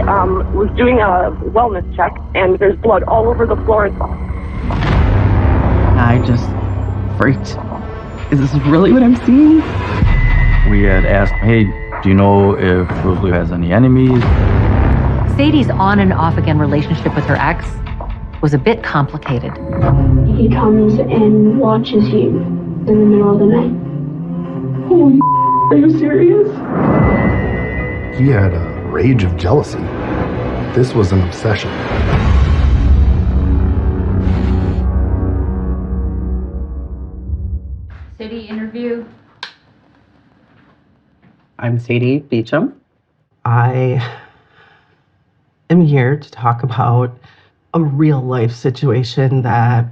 was doing a wellness check, and there's blood all over the floor. I just freaked. Is this really what I'm seeing? We had asked, hey, do you know if Rosalie has any enemies? Sadie's on and off again relationship with her ex was a bit complicated. He comes and watches you in the middle of the night. Holy, are you serious? He had a rage of jealousy. This was an obsession. Sadie interview. I'm Sadie Beecham. I am here to talk about a real life situation that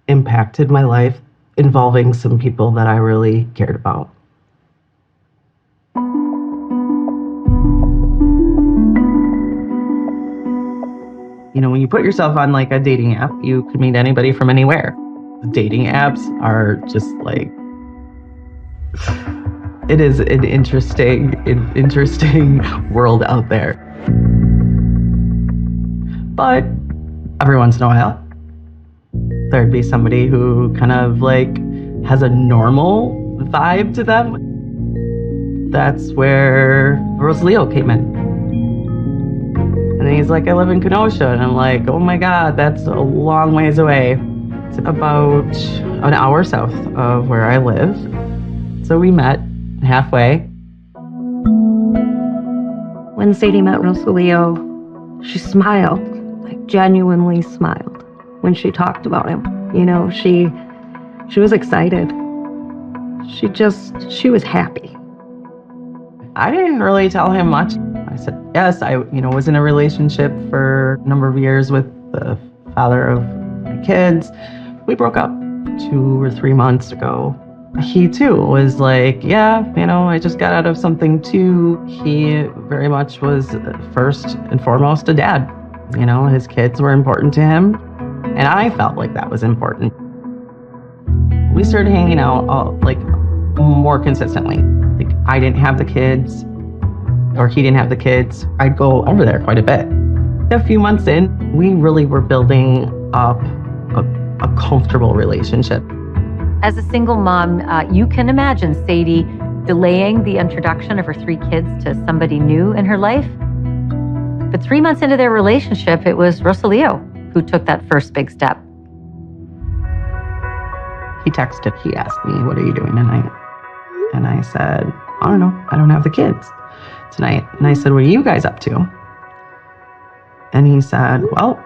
impacted my life involving some people that I really cared about. You know, when you put yourself on like a dating app, you could meet anybody from anywhere. The dating apps are just like, it is an interesting world out there. But every once in a while, there'd be somebody who kind of like has a normal vibe to them. That's where Rosalio came in. And he's like, I live in Kenosha. And I'm like, oh my God, that's a long ways away. It's about an hour south of where I live. So we met halfway. When Sadie met Rosalio, she smiled, like genuinely smiled when she talked about him. You know, she was excited. She was happy. I didn't really tell him much. I said, yes, I was in a relationship for a number of years with the father of my kids. We broke up 2 or 3 months ago. He too was like, yeah, I just got out of something too. He very much was first and foremost a dad. His kids were important to him. And I felt like that was important. We started hanging out more consistently. Like I didn't have the kids or he didn't have the kids. I'd go over there quite a bit. A few months in, we really were building up a comfortable relationship. As a single mom, you can imagine Sadie delaying the introduction of her 3 kids to somebody new in her life. But 3 months into their relationship, it was Rosalio who took that first big step. He texted, he asked me, what are you doing tonight? And I said, I don't know, I don't have the kids tonight. And I said, what are you guys up to? And he said, well,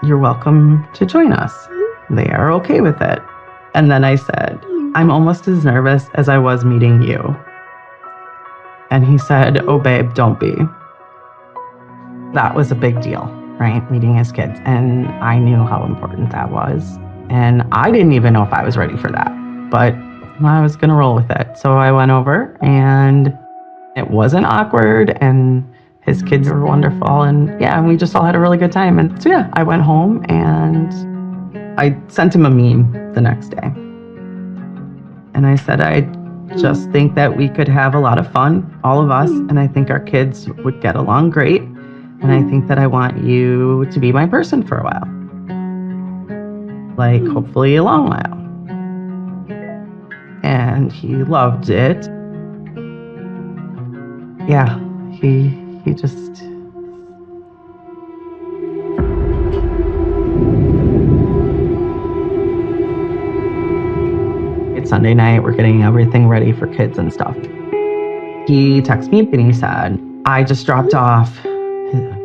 you're welcome to join us. They are okay with it. And then I said, I'm almost as nervous as I was meeting you. And he said, oh, babe, don't be. That was a big deal, right? Meeting his kids. And I knew how important that was. And I didn't even know if I was ready for that, but I was going to roll with it. So I went over and it wasn't awkward and his kids were wonderful. And yeah, we just all had a really good time. And so yeah, I went home and I sent him a meme the next day. And I said, I just think that we could have a lot of fun, all of us. And I think our kids would get along great. And I think that I want you to be my person for a while. Like, hopefully a long while. And he loved it. Yeah, he just... It's Sunday night, we're getting everything ready for kids and stuff. He texted me and he said, I just dropped off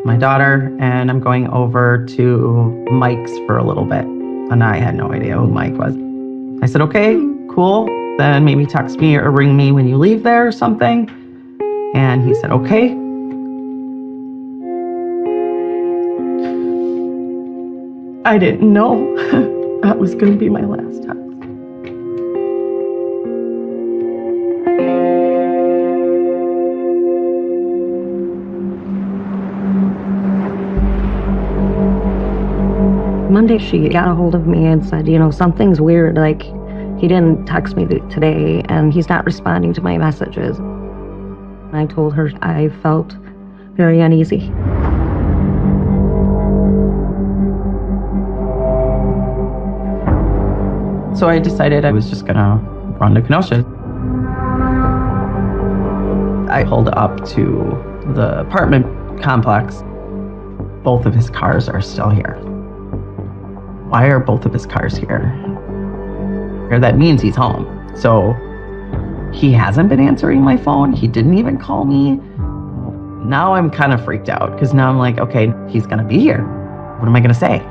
my daughter and I'm going over to Mike's for a little bit. And I had no idea who Mike was. I said, okay, cool. Then maybe text me or ring me when you leave there or something. And he said, okay. I didn't know that was going to be my last text. Monday, she got a hold of me and said, something's weird. Like, he didn't text me today and he's not responding to my messages. And I told her I felt very uneasy. So I decided I was just gonna run to Kenosha. I pulled up to the apartment complex. Both of his cars are still here. Why are both of his cars here? That means he's home. So he hasn't been answering my phone. He didn't even call me. Now I'm kind of freaked out because now I'm like, okay, he's gonna be here. What am I gonna say?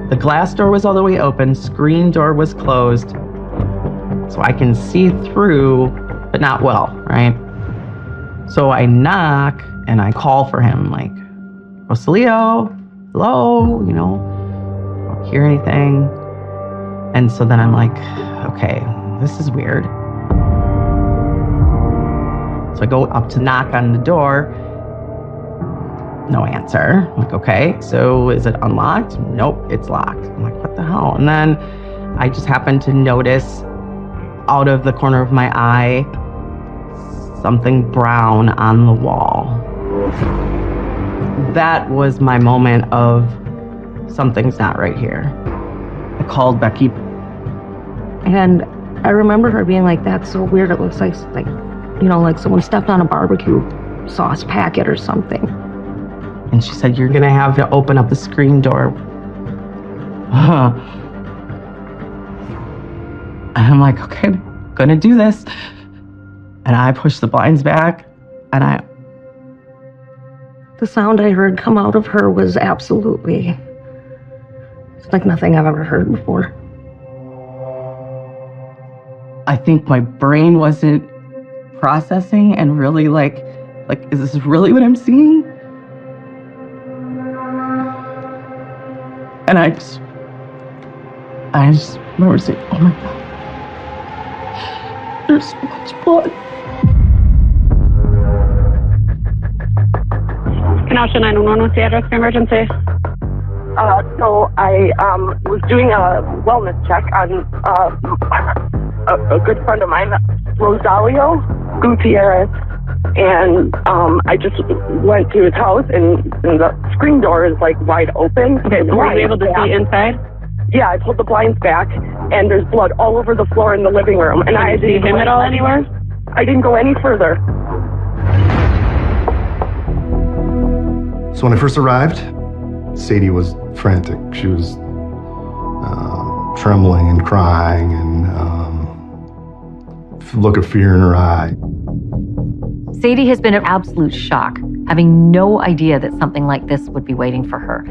The glass door was all the way open, screen door was closed, so I can see through, but not well, right? So I knock and I call for him, like, Rosalio, hello, you know, I don't hear anything. And so then I'm like, okay, this is weird. So I go up to knock on the door. No answer. I'm like, okay, so is it unlocked? Nope, it's locked. I'm like, what the hell? And then I just happened to notice out of the corner of my eye something brown on the wall. That was my moment of something's not right here. I called Becky. And I remember her being like, that's so weird. It looks like, you know, like someone stepped on a barbecue sauce packet or something. And she said, you're gonna have to open up the screen door. And I'm like, okay, I'm gonna do this. And I pushed the blinds back and The sound I heard come out of her was absolutely, it's like nothing I've ever heard before. I think my brain wasn't processing and really like, is this really what I'm seeing? And I just remember saying, oh my God, there's so much blood. Kenosha 911, what's the address for emergency? So I was doing a wellness check on a good friend of mine, Rosalio Gutierrez, and I just went to his house, and the screen door is like wide open. Okay, so were you able to see inside? Yeah, I pulled the blinds back, and there's blood all over the floor in the living room. And I didn't see him at all anywhere? I didn't go any further. So when I first arrived, Sadie was frantic. She was trembling and crying and look of fear in her eye. Sadie has been in absolute shock, having no idea that something like this would be waiting for her.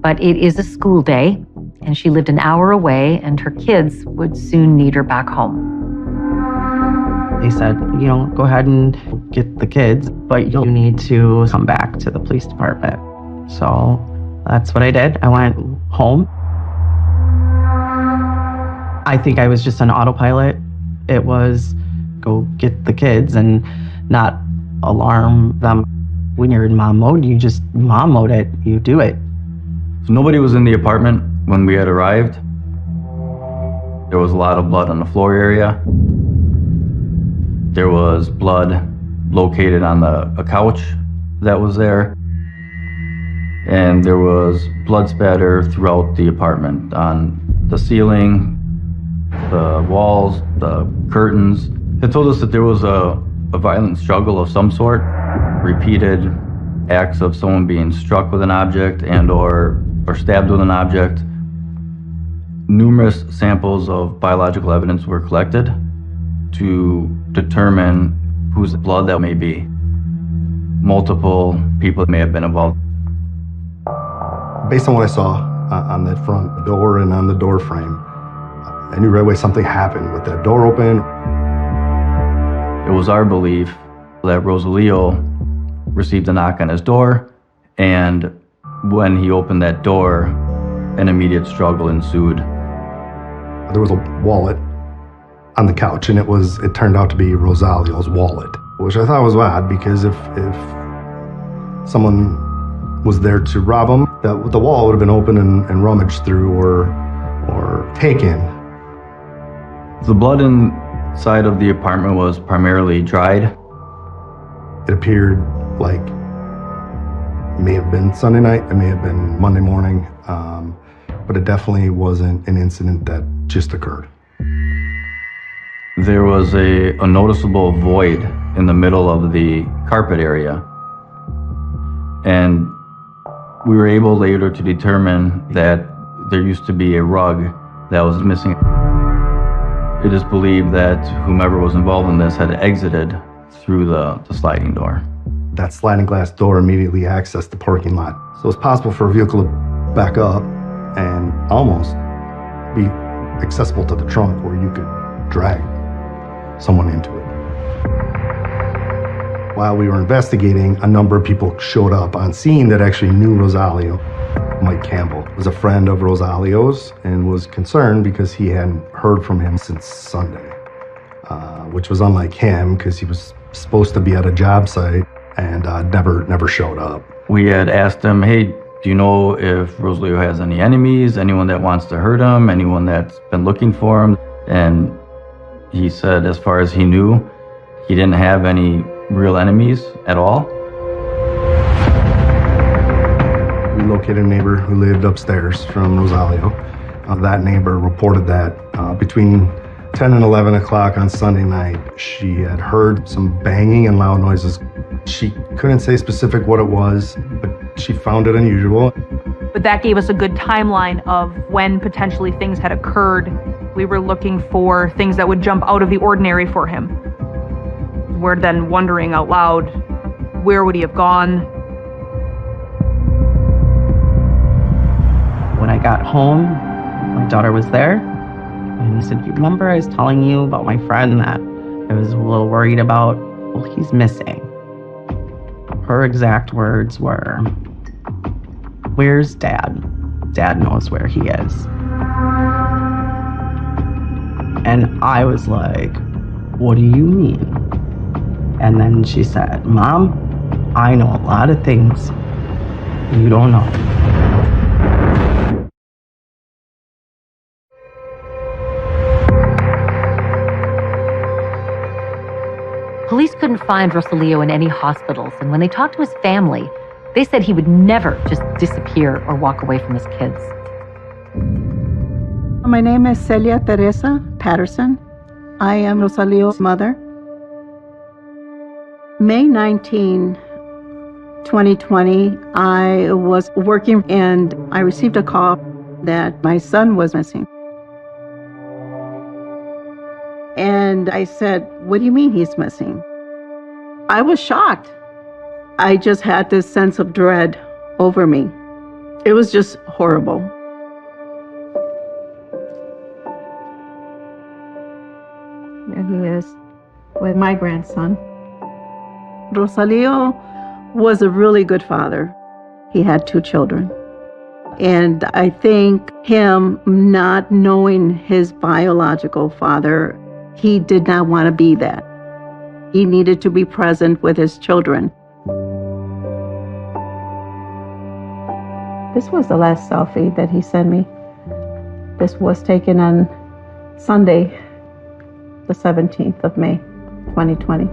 But it is a school day, and she lived an hour away, and her kids would soon need her back home. They said, you know, go ahead and get the kids, but you'll need to come back to the police department. So that's what I did. I went home. I think I was just on autopilot. It was go get the kids and not alarm them. When you're in mom mode, you just mom mode it. You do it. So nobody was in the apartment when we had arrived. There was a lot of blood on the floor area. There was blood located on a couch that was there. And there was blood spatter throughout the apartment, on the ceiling, the walls, the curtains. It told us that there was a violent struggle of some sort, repeated acts of someone being struck with an object and or stabbed with an object. Numerous samples of biological evidence were collected to determine whose blood that may be. Multiple people may have been involved. Based on what I saw on that front door and on the door frame, I knew right away something happened with that door open. It was our belief that Rosalio received a knock on his door, and when he opened that door, an immediate struggle ensued. There was a wallet on the couch, and it turned out to be Rosalio's wallet, which I thought was odd because if someone was there to rob him, the wall would have been open and rummaged through or taken. The blood inside of the apartment was primarily dried. It appeared like it may have been Sunday night, it may have been Monday morning, but it definitely wasn't an incident that just occurred. There was a noticeable void in the middle of the carpet area. And we were able later to determine that there used to be a rug that was missing. It is believed that whomever was involved in this had exited through the sliding door. That sliding glass door immediately accessed the parking lot. So it's possible for a vehicle to back up and almost be accessible to the trunk where you could drag someone into it. While we were investigating, a number of people showed up on scene that actually knew Rosalio. Mike Campbell was a friend of Rosalio's and was concerned because he hadn't heard from him since Sunday, which was unlike him because he was supposed to be at a job site and never showed up. We had asked him, hey, do you know if Rosalio has any enemies, anyone that wants to hurt him, anyone that's been looking for him? And he said, as far as he knew, he didn't have any real enemies at all. We located a neighbor who lived upstairs from Rosalio. That neighbor reported that between 10 and 11 o'clock on Sunday night, she had heard some banging and loud noises. She couldn't say specific what it was, but she found it unusual. But that gave us a good timeline of when potentially things had occurred. We were looking for things that would jump out of the ordinary for him. We're then wondering out loud, where would he have gone? When I got home, my daughter was there, and he said, you remember I was telling you about my friend that I was a little worried about? Well, he's missing. Her exact words were, where's Dad? Dad knows where he is. And I was like, what do you mean? And then she said, Mom, I know a lot of things you don't know. Police couldn't find Rosalio in any hospitals, and when they talked to his family, they said he would never just disappear or walk away from his kids. My name is Celia Teresa Patterson. I am Rosalio's mother. May 19, 2020, I was working and I received a call that my son was missing. And I said, what do you mean he's missing? I was shocked. I just had this sense of dread over me. It was just horrible. There he is with my grandson. Rosalio was a really good father. He had 2 children. And I think him not knowing his biological father, he did not want to be that. He needed to be present with his children. This was the last selfie that he sent me. This was taken on Sunday, the 17th of May, 2020.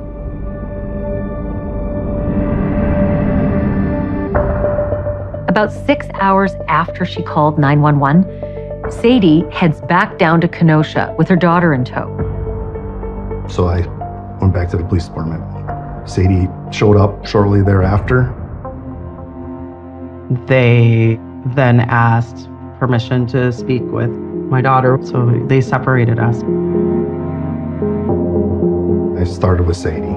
About 6 hours after she called 911, Sadie heads back down to Kenosha with her daughter in tow. So I went back to the police department. Sadie showed up shortly thereafter. They then asked permission to speak with my daughter, so they separated us. I started with Sadie.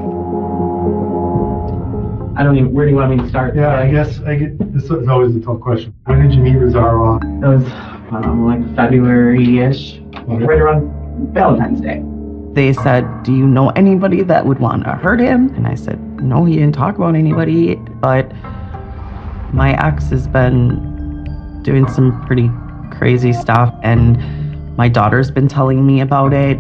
Where do you want me to start? Yeah, I guess this is always a tough question. When did you meet Rosario? It was like February-ish, right around Valentine's Day. They said, do you know anybody that would want to hurt him? And I said, no, he didn't talk about anybody, but my ex has been doing some pretty crazy stuff, and my daughter's been telling me about it.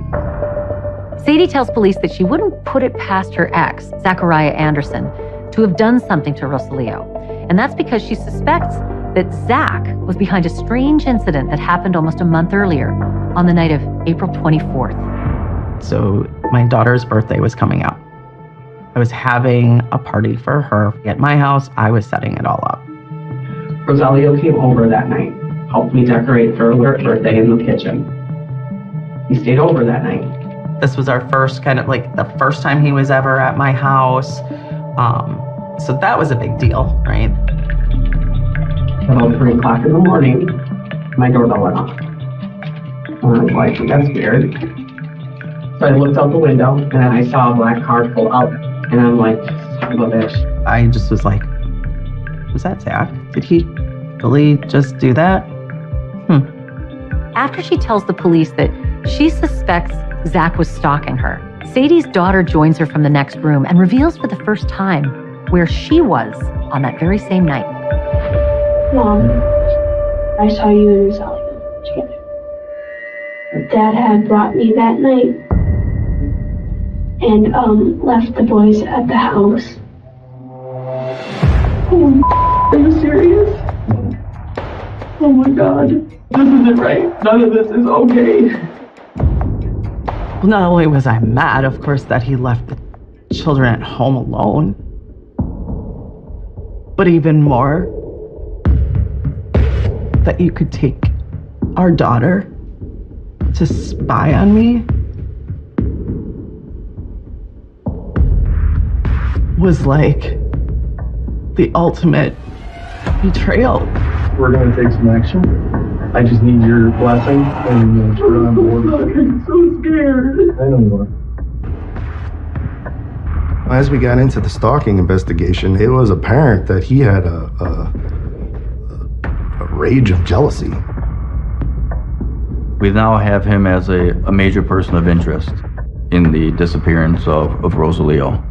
Sadie tells police that she wouldn't put it past her ex, Zachariah Anderson, to have done something to Rosalio. And that's because she suspects that Zach was behind a strange incident that happened almost a month earlier on the night of April 24th. So my daughter's birthday was coming up. I was having a party for her at my house. I was setting it all up. Rosalio came over that night, helped me decorate for her birthday in the kitchen. He stayed over that night. This was our first kind of like the first time he was ever at my house. So that was a big deal, right? About 3 o'clock in the morning, my doorbell went off. And I was like, that's weird. So I looked out the window and then I saw a black car pull out. And I'm like, son of a bitch. I just was like, was that Zach? Did he really just do that? After she tells the police that she suspects Zach was stalking her, Sadie's daughter joins her from the next room and reveals for the first time where she was on that very same night. Mom, I saw you and Rosalia together. Dad had brought me that night and left the boys at the house. Oh, are you serious? Oh my God, this isn't right. None of this is okay. Well, not only was I mad, of course, that he left the children at home alone, but even more, that you could take our daughter to spy on me was like the ultimate betrayal. We're going to take some action. I just need your blessing and we're on board. I'm so scared. I know you are. As we got into the stalking investigation, it was apparent that he had a rage of jealousy. We now have him as a major person of interest in the disappearance of Rosalio.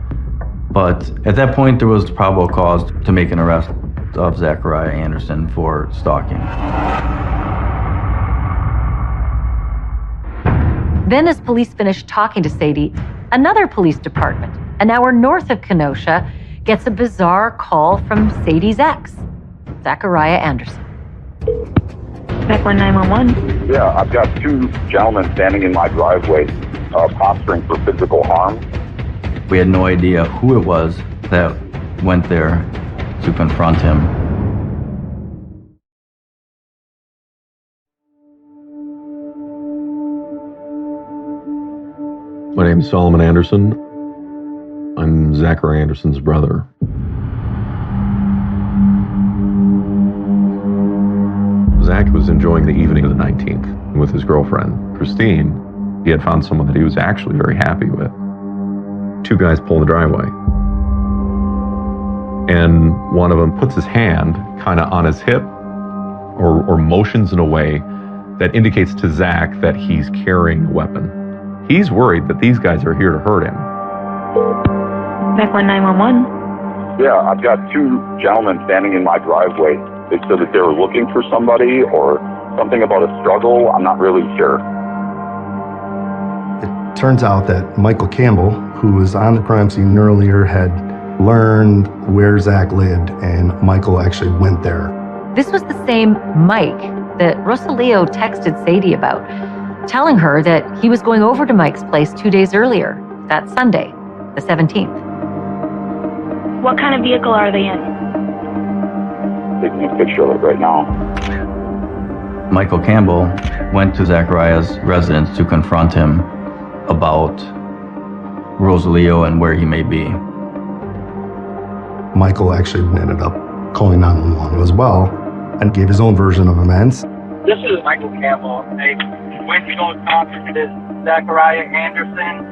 But at that point, there was probable cause to make an arrest of Zachariah Anderson for stalking. Then as police finished talking to Sadie, another police department, an hour north of Kenosha, gets a bizarre call from Sadie's ex, Zachariah Anderson. Back 911. Yeah, I've got 2 gentlemen standing in my driveway, posturing for physical harm. We had no idea who it was that went there to confront him. My name is Solomon Anderson. I'm Zachary Anderson's brother. Zach was enjoying the evening of the 19th with his girlfriend, Christine. He had found someone that he was actually very happy with. 2 guys pull in the driveway. And one of them puts his hand kind of on his hip or motions in a way that indicates to Zach that he's carrying a weapon. He's worried that these guys are here to hurt him. Back 911. Yeah, I've got 2 gentlemen standing in my driveway. They said that they were looking for somebody or something about a struggle. I'm not really sure. It turns out that Michael Campbell, who was on the crime scene earlier, had learned where Zach lived, and Michael actually went there. This was the same Mike that Rosalio texted Sadie about, telling her that he was going over to Mike's place 2 days earlier, that Sunday, the 17th. What kind of vehicle are they in? Taking a picture of it right now. Michael Campbell went to Zachariah's residence to confront him about Rosalio and where he may be. Michael actually ended up calling 911 as well and gave his own version of events. This is Michael Campbell. I went to go talk to this Zachariah Anderson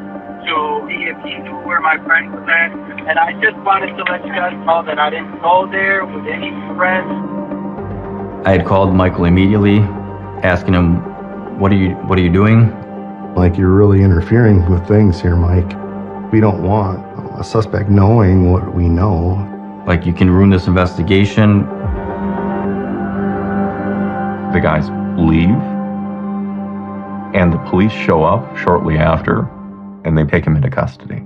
to see if he knew where my friend was at. And I just wanted to let you guys know that I didn't go there with any friends. I had called Michael immediately, asking him, what are you doing? Like, you're really interfering with things here, Mike. We don't want a suspect knowing what we know. Like, you can ruin this investigation. The guys leave, and the police show up shortly after, and they take him into custody.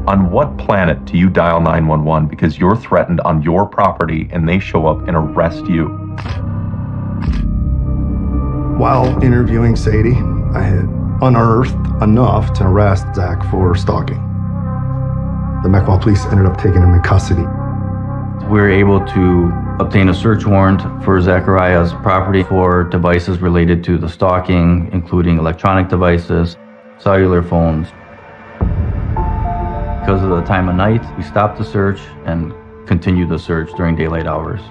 On what planet do you dial 911 because you're threatened on your property and they show up and arrest you? While interviewing Sadie, I had unearthed enough to arrest Zach for stalking. The Mequon police ended up taking him in custody. We were able to obtain a search warrant for Zachariah's property for devices related to the stalking, including electronic devices, cellular phones. Because of the time of night, we stopped the search and continued the search during daylight hours.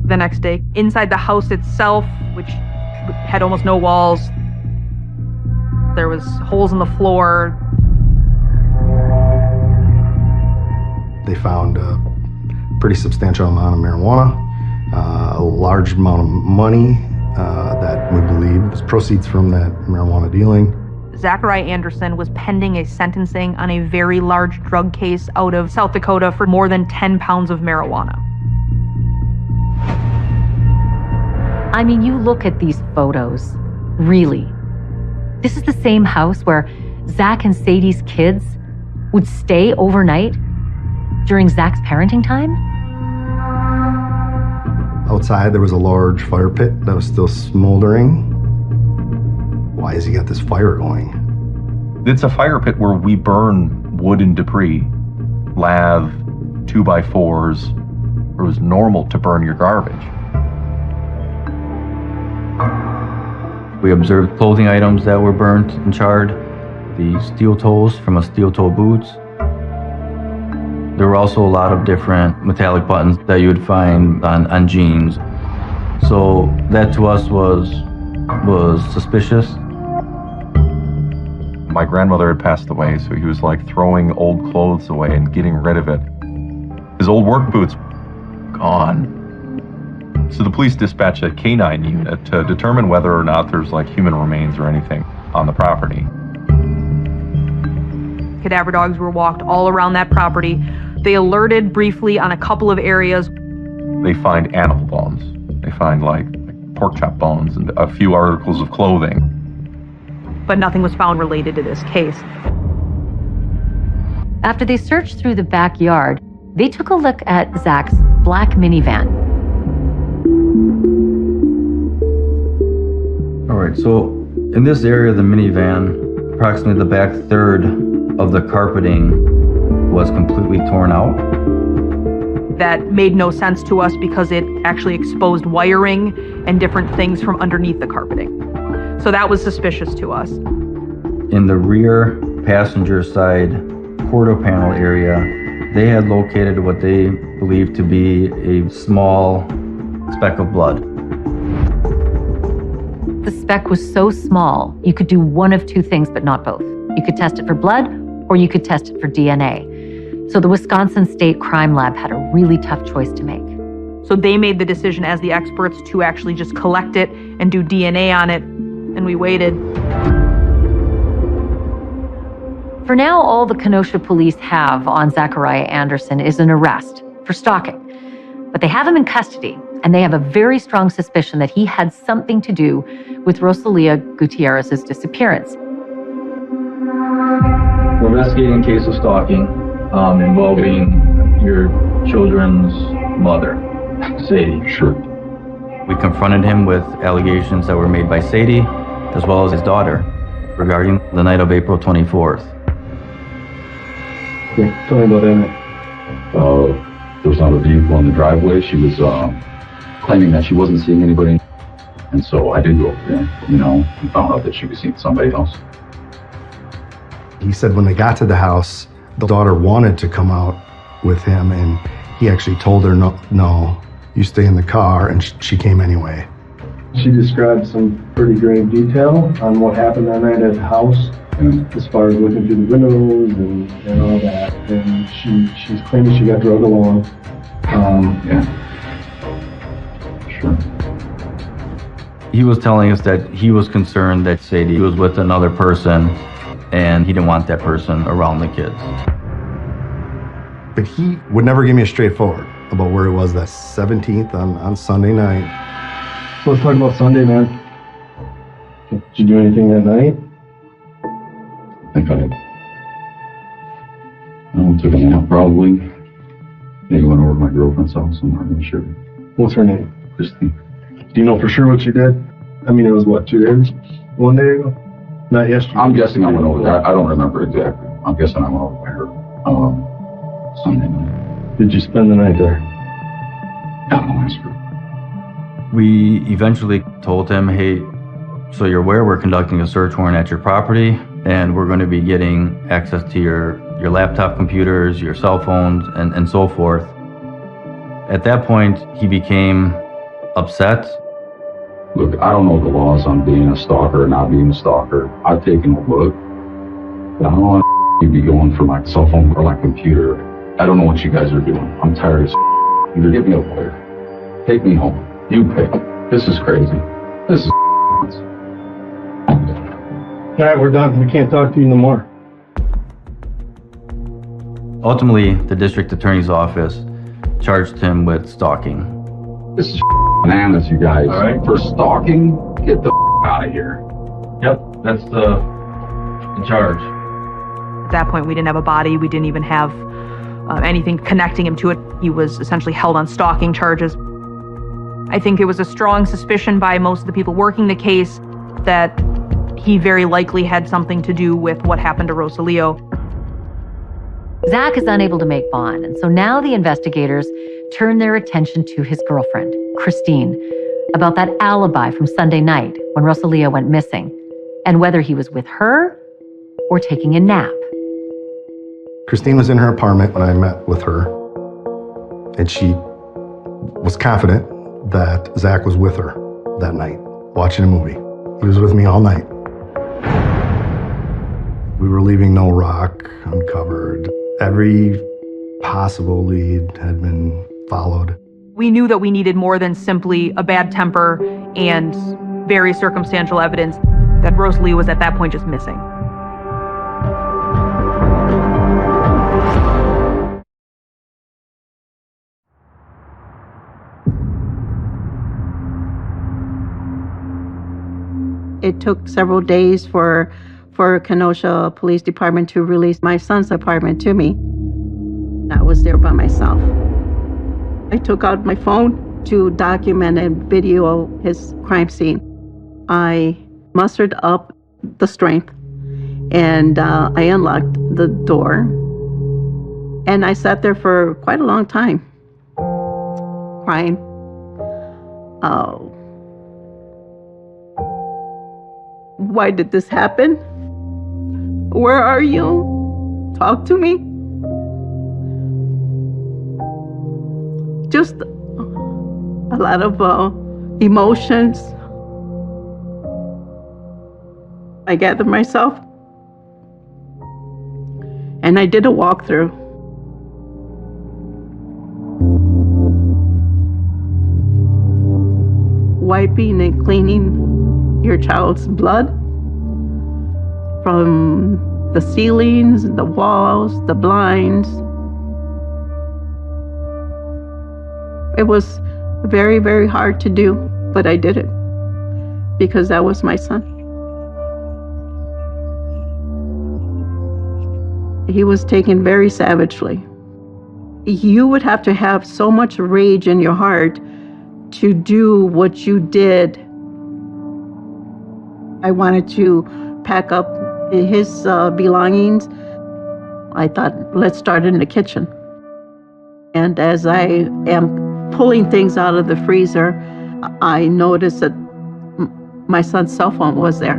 The next day, inside the house itself, which had almost no walls, there was holes in the floor. They found a pretty substantial amount of marijuana, a large amount of money that we believe was proceeds from that marijuana dealing. Zachariah Anderson was pending a sentencing on a very large drug case out of South Dakota for more than 10 pounds of marijuana. I mean, you look at these photos, really. This is the same house where Zach and Sadie's kids would stay overnight during Zach's parenting time? Outside, there was a large fire pit that was still smoldering. Why has he got this fire going? It's a fire pit where we burn wood and debris, lath, 2x4s. It was normal to burn your garbage. We observed clothing items that were burnt and charred, the steel toes from a steel toe boots. There were also a lot of different metallic buttons that you would find on jeans. So that to us was suspicious. My grandmother had passed away, so he was like throwing old clothes away and getting rid of it. His old work boots, gone. So the police dispatched a canine unit to determine whether or not there's like human remains or anything on the property. Cadaver dogs were walked all around that property. They alerted briefly on a couple of areas. They find animal bones. They find like pork chop bones and a few articles of clothing. But nothing was found related to this case. After they searched through the backyard, they took a look at Zach's black minivan. All right, so in this area of the minivan, approximately the back third of the carpeting was completely torn out. That made no sense to us because it actually exposed wiring and different things from underneath the carpeting. So that was suspicious to us. In the rear passenger side quarter panel area, they had located what they believed to be a small speck of blood. The speck was so small, you could do one of two things, but not both. You could test it for blood, or you could test it for DNA. So the Wisconsin State Crime Lab had a really tough choice to make. So they made the decision as the experts to actually just collect it and do DNA on it, and we waited. For now, all the Kenosha police have on Zachariah Anderson is an arrest for stalking. But they have him in custody, and they have a very strong suspicion that he had something to do with Rosalia Gutierrez's disappearance. We're investigating a case of stalking involving your children's mother, Sadie. Sure. We confronted him with allegations that were made by Sadie, as well as his daughter, regarding the night of April 24th. Okay, tell me about that night. There was not a vehicle in the driveway. She was claiming that she wasn't seeing anybody. And so I did go over there, and found out that she was seeing somebody else. He said when they got to the house, the daughter wanted to come out with him, and he actually told her, no, you stay in the car, and she came anyway. She described some pretty grave detail on what happened that night at the house, as far as looking through the windows and all that. And she's claiming she got drugged along. Sure. He was telling us that he was concerned that Sadie was with another person, and he didn't want that person around the kids. But he would never give me a straightforward about where it was that 17th on Sunday night. So let's talk about Sunday, man. Did you do anything that night? I think I took a nap probably. Maybe went over to my girlfriend's house. I'm not really sure. What's her name? Christine. Do you know for sure what she did? I mean, it was what, 2 days? 1 day ago? Not yesterday? I'm guessing I went over there. I don't remember exactly. I'm guessing I went over there Sunday night. did you spend the night there? We eventually told him, hey, so you're aware we're conducting a search warrant at your property, and we're going to be getting access to your laptop computers, your cell phones, and so forth. At that point, he became upset. Look, I don't know the laws on being a stalker or not being a stalker. I've taken a look. But I don't want you to be going for my cell phone or my computer. I don't know what you guys are doing. I'm tired as either get me a lawyer, take me home. You pick. This is crazy. This is All right, we're done. We can't talk to you no more. Ultimately, the district attorney's office charged him with stalking. This is bananas, you guys. All right. For stalking, get the out of here. Yep, that's the charge. At that point, we didn't have a body. We didn't even have anything connecting him to it. He was essentially held on stalking charges. I think it was a strong suspicion by most of the people working the case that he very likely had something to do with what happened to Rosalio. Zach is unable to make bond, and so now the investigators turn their attention to his girlfriend, Christine, about that alibi from Sunday night when Rosalio went missing, and whether he was with her or taking a nap. Christine was in her apartment when I met with her, and she was confident that Zach was with her that night, watching a movie. He was with me all night. We were leaving no rock uncovered. Every possible lead had been followed. We knew that we needed more than simply a bad temper and very circumstantial evidence that Rosalio was at that point just missing. It took several days for Kenosha Police Department to release my son's apartment to me. I was there by myself. I took out my phone to document and video his crime scene. I mustered up the strength and I unlocked the door. And I sat there for quite a long time, crying. Why did this happen? Where are you? Talk to me. Just a lot of emotions. I gathered myself and I did a walkthrough. Wiping and cleaning your child's blood from the ceilings, the walls, the blinds. It was very, very hard to do, but I did it because that was my son. He was taken very savagely. You would have to have so much rage in your heart to do what you did. I wanted to pack up his belongings. I thought, let's start in the kitchen. And as I am pulling things out of the freezer, I noticed that my son's cell phone was there.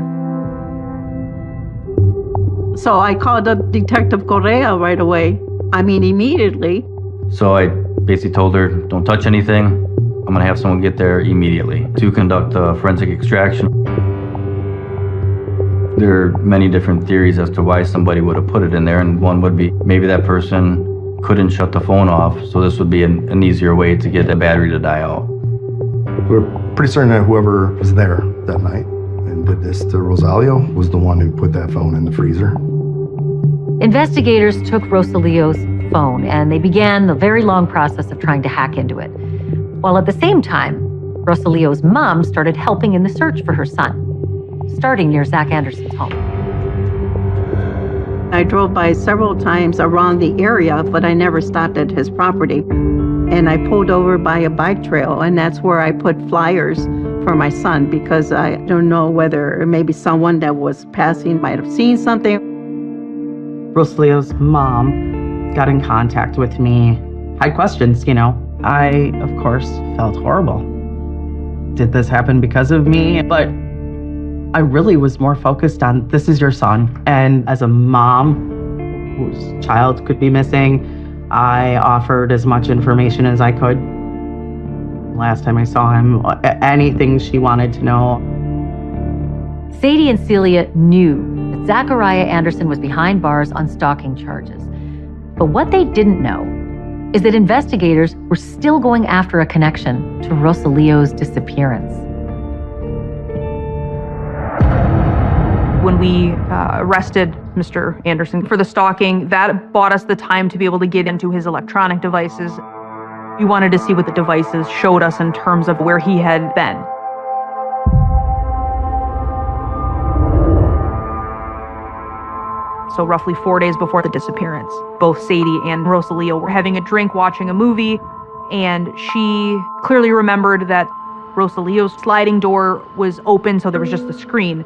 So I called up Detective Correa right away. I mean, immediately. So I basically told her, don't touch anything. I'm gonna have someone get there immediately to conduct a forensic extraction. There are many different theories as to why somebody would have put it in there, and one would be maybe that person couldn't shut the phone off, so this would be an easier way to get the battery to die out. We're pretty certain that whoever was there that night and did this to Rosalio was the one who put that phone in the freezer. Investigators took Rosalio's phone and they began the very long process of trying to hack into it. While at the same time, Rosalio's mom started helping in the search for her son, starting near Zach Anderson's home. I drove by several times around the area, but I never stopped at his property. And I pulled over by a bike trail, and that's where I put flyers for my son, because I don't know whether maybe someone that was passing might have seen something. Rosalio's mom got in contact with me had questions, you know. I, of course, felt horrible. Did this happen because of me? But I really was more focused on, this is your son. And as a mom whose child could be missing, I offered as much information as I could. Last time I saw him, anything she wanted to know. Sadie and Celia knew that Zachariah Anderson was behind bars on stalking charges. But what they didn't know is that investigators were still going after a connection to Rosalio's disappearance. When we arrested Mr. Anderson for the stalking, that bought us the time to be able to get into his electronic devices. We wanted to see what the devices showed us in terms of where he had been. So roughly 4 days before the disappearance, both Sadie and Rosalio were having a drink, watching a movie, and she clearly remembered that Rosalio's sliding door was open, so there was just the screen.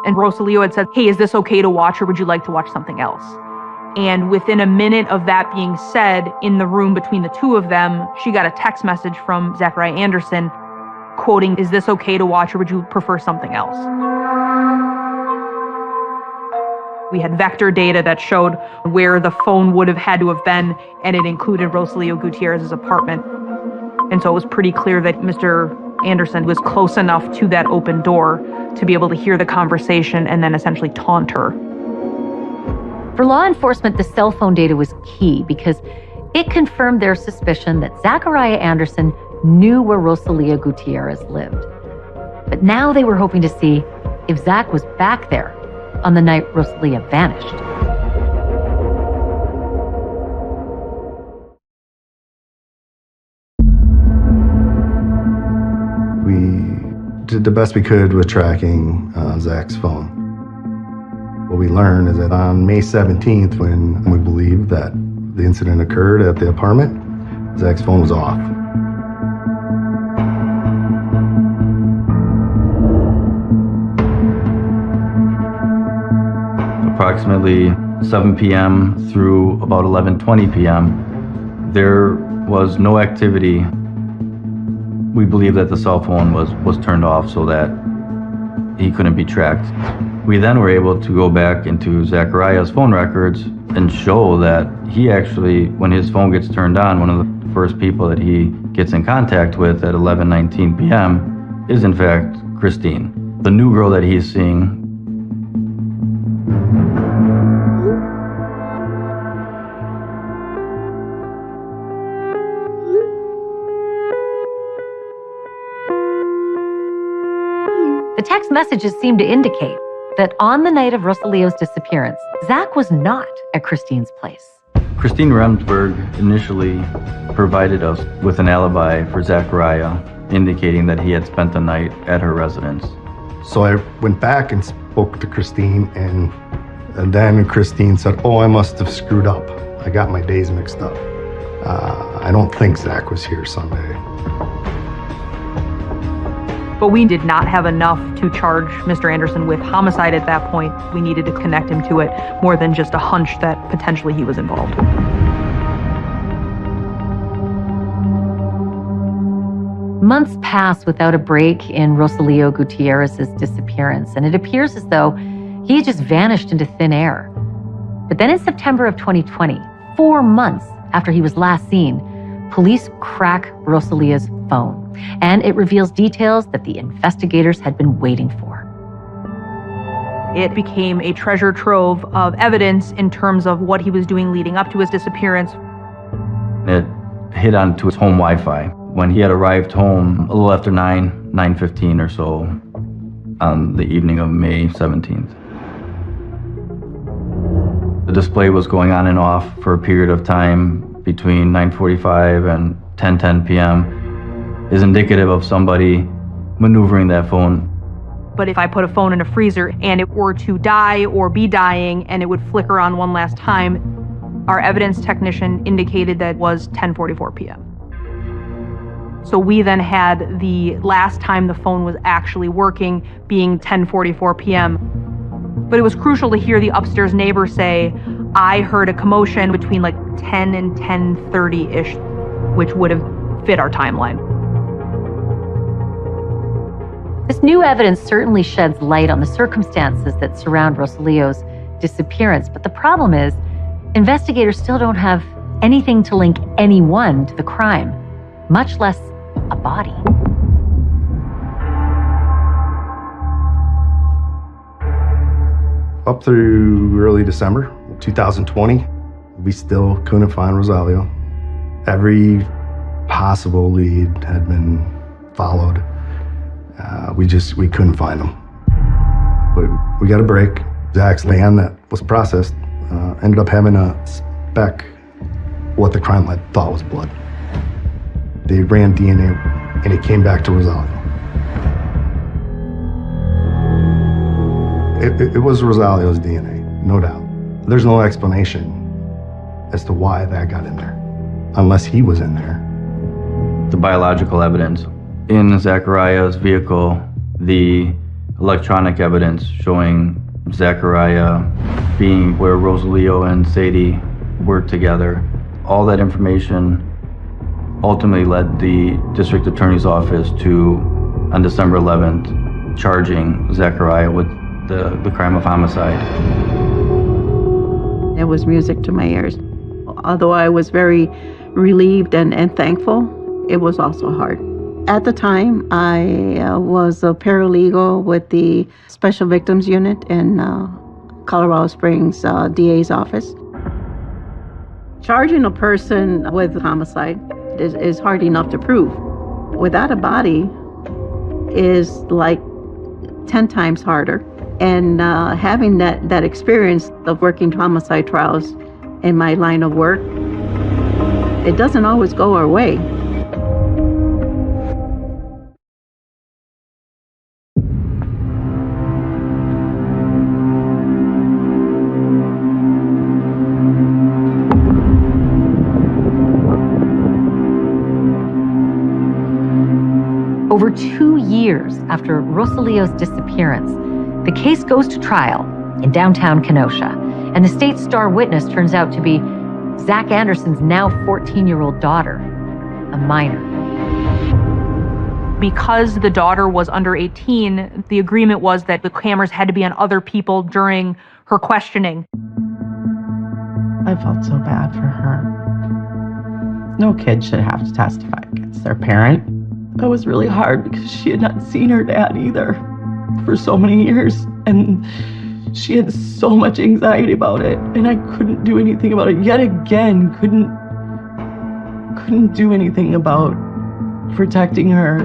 And Rosalio had said, "Hey, is this okay to watch, or would you like to watch something else?" And within a minute of that being said, in the room between the two of them, she got a text message from Zachariah Anderson quoting, "Is this okay to watch, or would you prefer something else?" We had vector data that showed where the phone would have had to have been, and it included Rosalio Gutierrez's apartment. And so it was pretty clear that Mr. Anderson was close enough to that open door to be able to hear the conversation and then essentially taunt her. For law enforcement, the cell phone data was key because it confirmed their suspicion that Zachariah Anderson knew where Rosalio Gutierrez lived. But now they were hoping to see if Zach was back there on the night Rosalia vanished. We did the best we could with tracking Zach's phone. What we learned is that on May 17th, when we believed that the incident occurred at the apartment, Zach's phone was off. Approximately 7 p.m. through about 11:20 p.m., there was no activity. We believe that the cell phone was turned off so that he couldn't be tracked. We then were able to go back into Zachariah's phone records and show that he actually, when his phone gets turned on, one of the first people that he gets in contact with at 11:19 p.m. is in fact Christine, the new girl that he's seeing. The text messages seem to indicate that on the night of Rosalio's disappearance, Zach was not at Christine's place. Christine Remsburg initially provided us with an alibi for Zachariah, indicating that he had spent the night at her residence. So I went back and spoke to Christine, and then Christine said, "Oh, I must have screwed up. I got my days mixed up. I don't think Zach was here Sunday." But we did not have enough to charge Mr. Anderson with homicide at that point. We needed to connect him to it more than just a hunch that potentially he was involved. Months pass without a break in Rosalio Gutierrez's disappearance, and it appears as though he had just vanished into thin air. But then in September of 2020, 4 months after he was last seen, police crack Rosalia's phone, and it reveals details that the investigators had been waiting for. It became a treasure trove of evidence in terms of what he was doing leading up to his disappearance. It hit onto his home Wi-Fi. When he had arrived home a little after 9:15 or so on the evening of May 17th. The display was going on and off for a period of time between 9:45 and 10:10 p.m. is indicative of somebody maneuvering that phone. But if I put a phone in a freezer and it were to die or be dying and it would flicker on one last time, our evidence technician indicated that was 10:44 p.m. So we then had the last time the phone was actually working being 10:44 p.m. But it was crucial to hear the upstairs neighbor say, "I heard a commotion between like 10 and 10:30-ish, which would have fit our timeline. This new evidence certainly sheds light on the circumstances that surround Rosalio's disappearance. But the problem is, investigators still don't have anything to link anyone to the crime, much less a body. Up through early December 2020, we still couldn't find Rosalio. Every possible lead had been followed. We couldn't find him. But we got a break. Zach's van that was processed ended up having a speck, what the crime lab thought was blood. They ran DNA and it came back to Rosalio. It was Rosalio's DNA, no doubt. There's no explanation as to why that got in there, unless he was in there. The biological evidence in Zachariah's vehicle, the electronic evidence showing Zachariah being where Rosalio and Sadie worked together, all that information ultimately led the district attorney's office to, on December 11th, charging Zachariah with the crime of homicide. It was music to my ears. Although I was very relieved and thankful, it was also hard. At the time, I was a paralegal with the Special Victims Unit in Colorado Springs DA's office. Charging a person with homicide is hard enough to prove. Without a body is like 10 times harder. And having that experience of working homicide trials in my line of work, it doesn't always go our way. Over 2 years after Rosalio's disappearance, the case goes to trial in downtown Kenosha, and the state's star witness turns out to be Zach Anderson's now 14-year-old daughter, a minor. Because the daughter was under 18, the agreement was that the cameras had to be on other people during her questioning. I felt so bad for her. No kid should have to testify against their parent. It was really hard because she had not seen her dad either for so many years, and she had so much anxiety about it, and I couldn't do anything about it. Yet again, couldn't do anything about protecting her.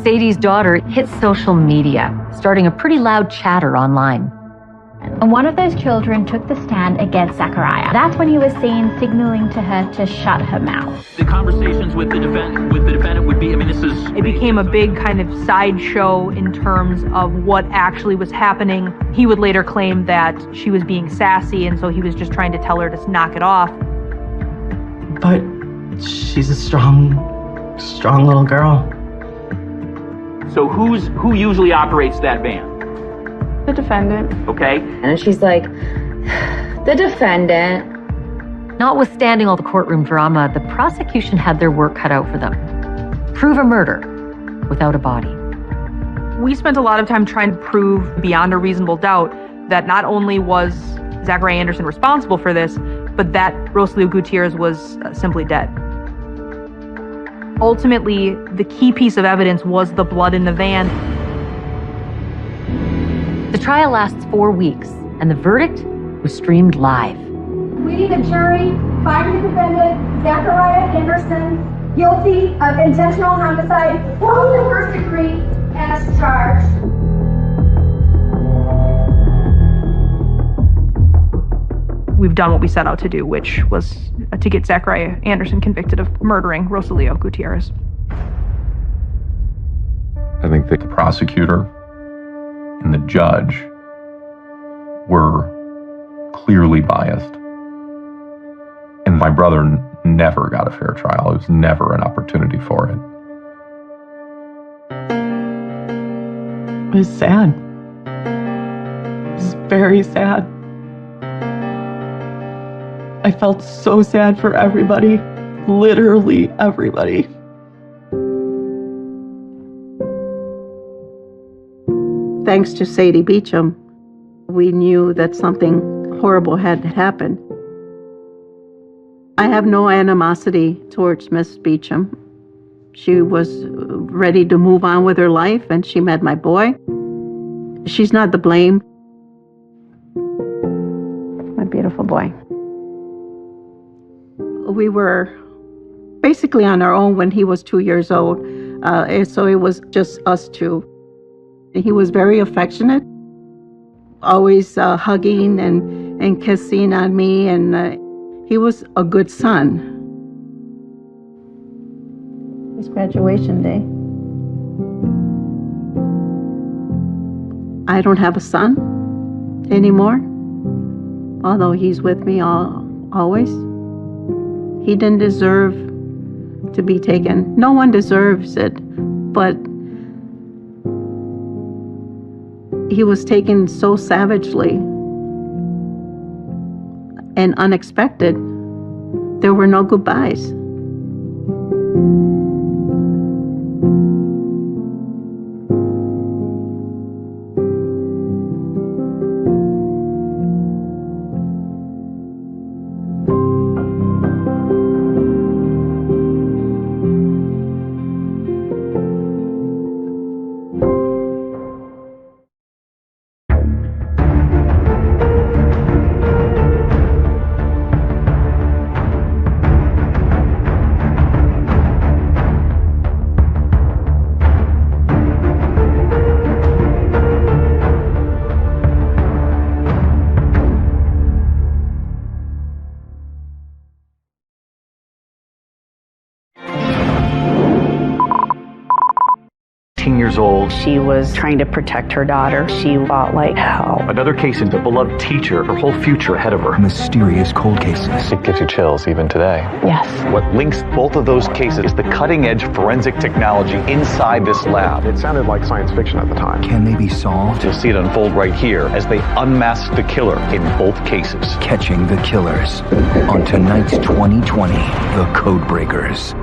Sadie's daughter hit social media, starting a pretty loud chatter online. And one of those children took the stand against Zachariah. That's when he was seen signaling to her to shut her mouth. The conversations with the defendant would be, It became a big kind of sideshow in terms of what actually was happening. He would later claim that she was being sassy, and so he was just trying to tell her to knock it off. But she's a strong little girl. So who usually operates that van? The defendant. Okay. And she's like, the defendant. Notwithstanding all the courtroom drama, the prosecution had their work cut out for them. Prove a murder without a body. We spent a lot of time trying to prove beyond a reasonable doubt that not only was Zachariah Anderson responsible for this, but that Rosalio Gutierrez was simply dead. Ultimately, the key piece of evidence was the blood in the van. The trial lasts 4 weeks, and the verdict was streamed live. We, the jury, find the defendant, Zachariah Anderson, guilty of intentional homicide, both in first degree, as charged. We've done what we set out to do, which was to get Zachariah Anderson convicted of murdering Rosalio Gutierrez. I think that the prosecutor and the judge were clearly biased. And my brother never got a fair trial. It was never an opportunity for it. It was sad. It was very sad. I felt so sad for everybody, literally everybody. Thanks to Sadie Beecham, we knew that something horrible had happened. I have no animosity towards Miss Beecham. She was ready to move on with her life, and she met my boy. She's not to blame. My beautiful boy. We were basically on our own when he was 2 years old, so it was just us two. He was very affectionate, always hugging and kissing on me, and he was a good son. It's graduation day. I don't have a son anymore, although he's with me always. He didn't deserve to be taken. No one deserves it, but he was taken so savagely and unexpected. There were no goodbyes. Years old. She was trying to protect her daughter. She fought like hell. Another case into beloved teacher, her whole future ahead of her. Mysterious cold cases. It gives you chills even today. Yes. What links both of those cases is the cutting-edge forensic technology inside this lab. It sounded like science fiction at the time. Can they be solved? You'll see it unfold right here as they unmask the killer in both cases. Catching the killers on tonight's 2020 The Codebreakers.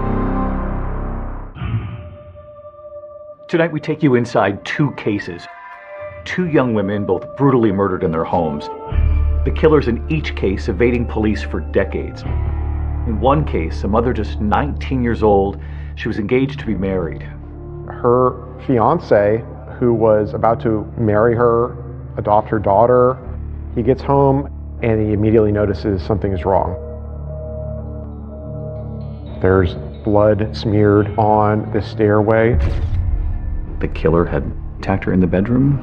Tonight we take you inside two cases. Two young women, both brutally murdered in their homes. The killers in each case evading police for decades. In one case, a mother just 19 years old, she was engaged to be married. Her fiance, who was about to marry her, adopt her daughter, he gets home and he immediately notices something is wrong. There's blood smeared on the stairway. The killer had attacked her in the bedroom.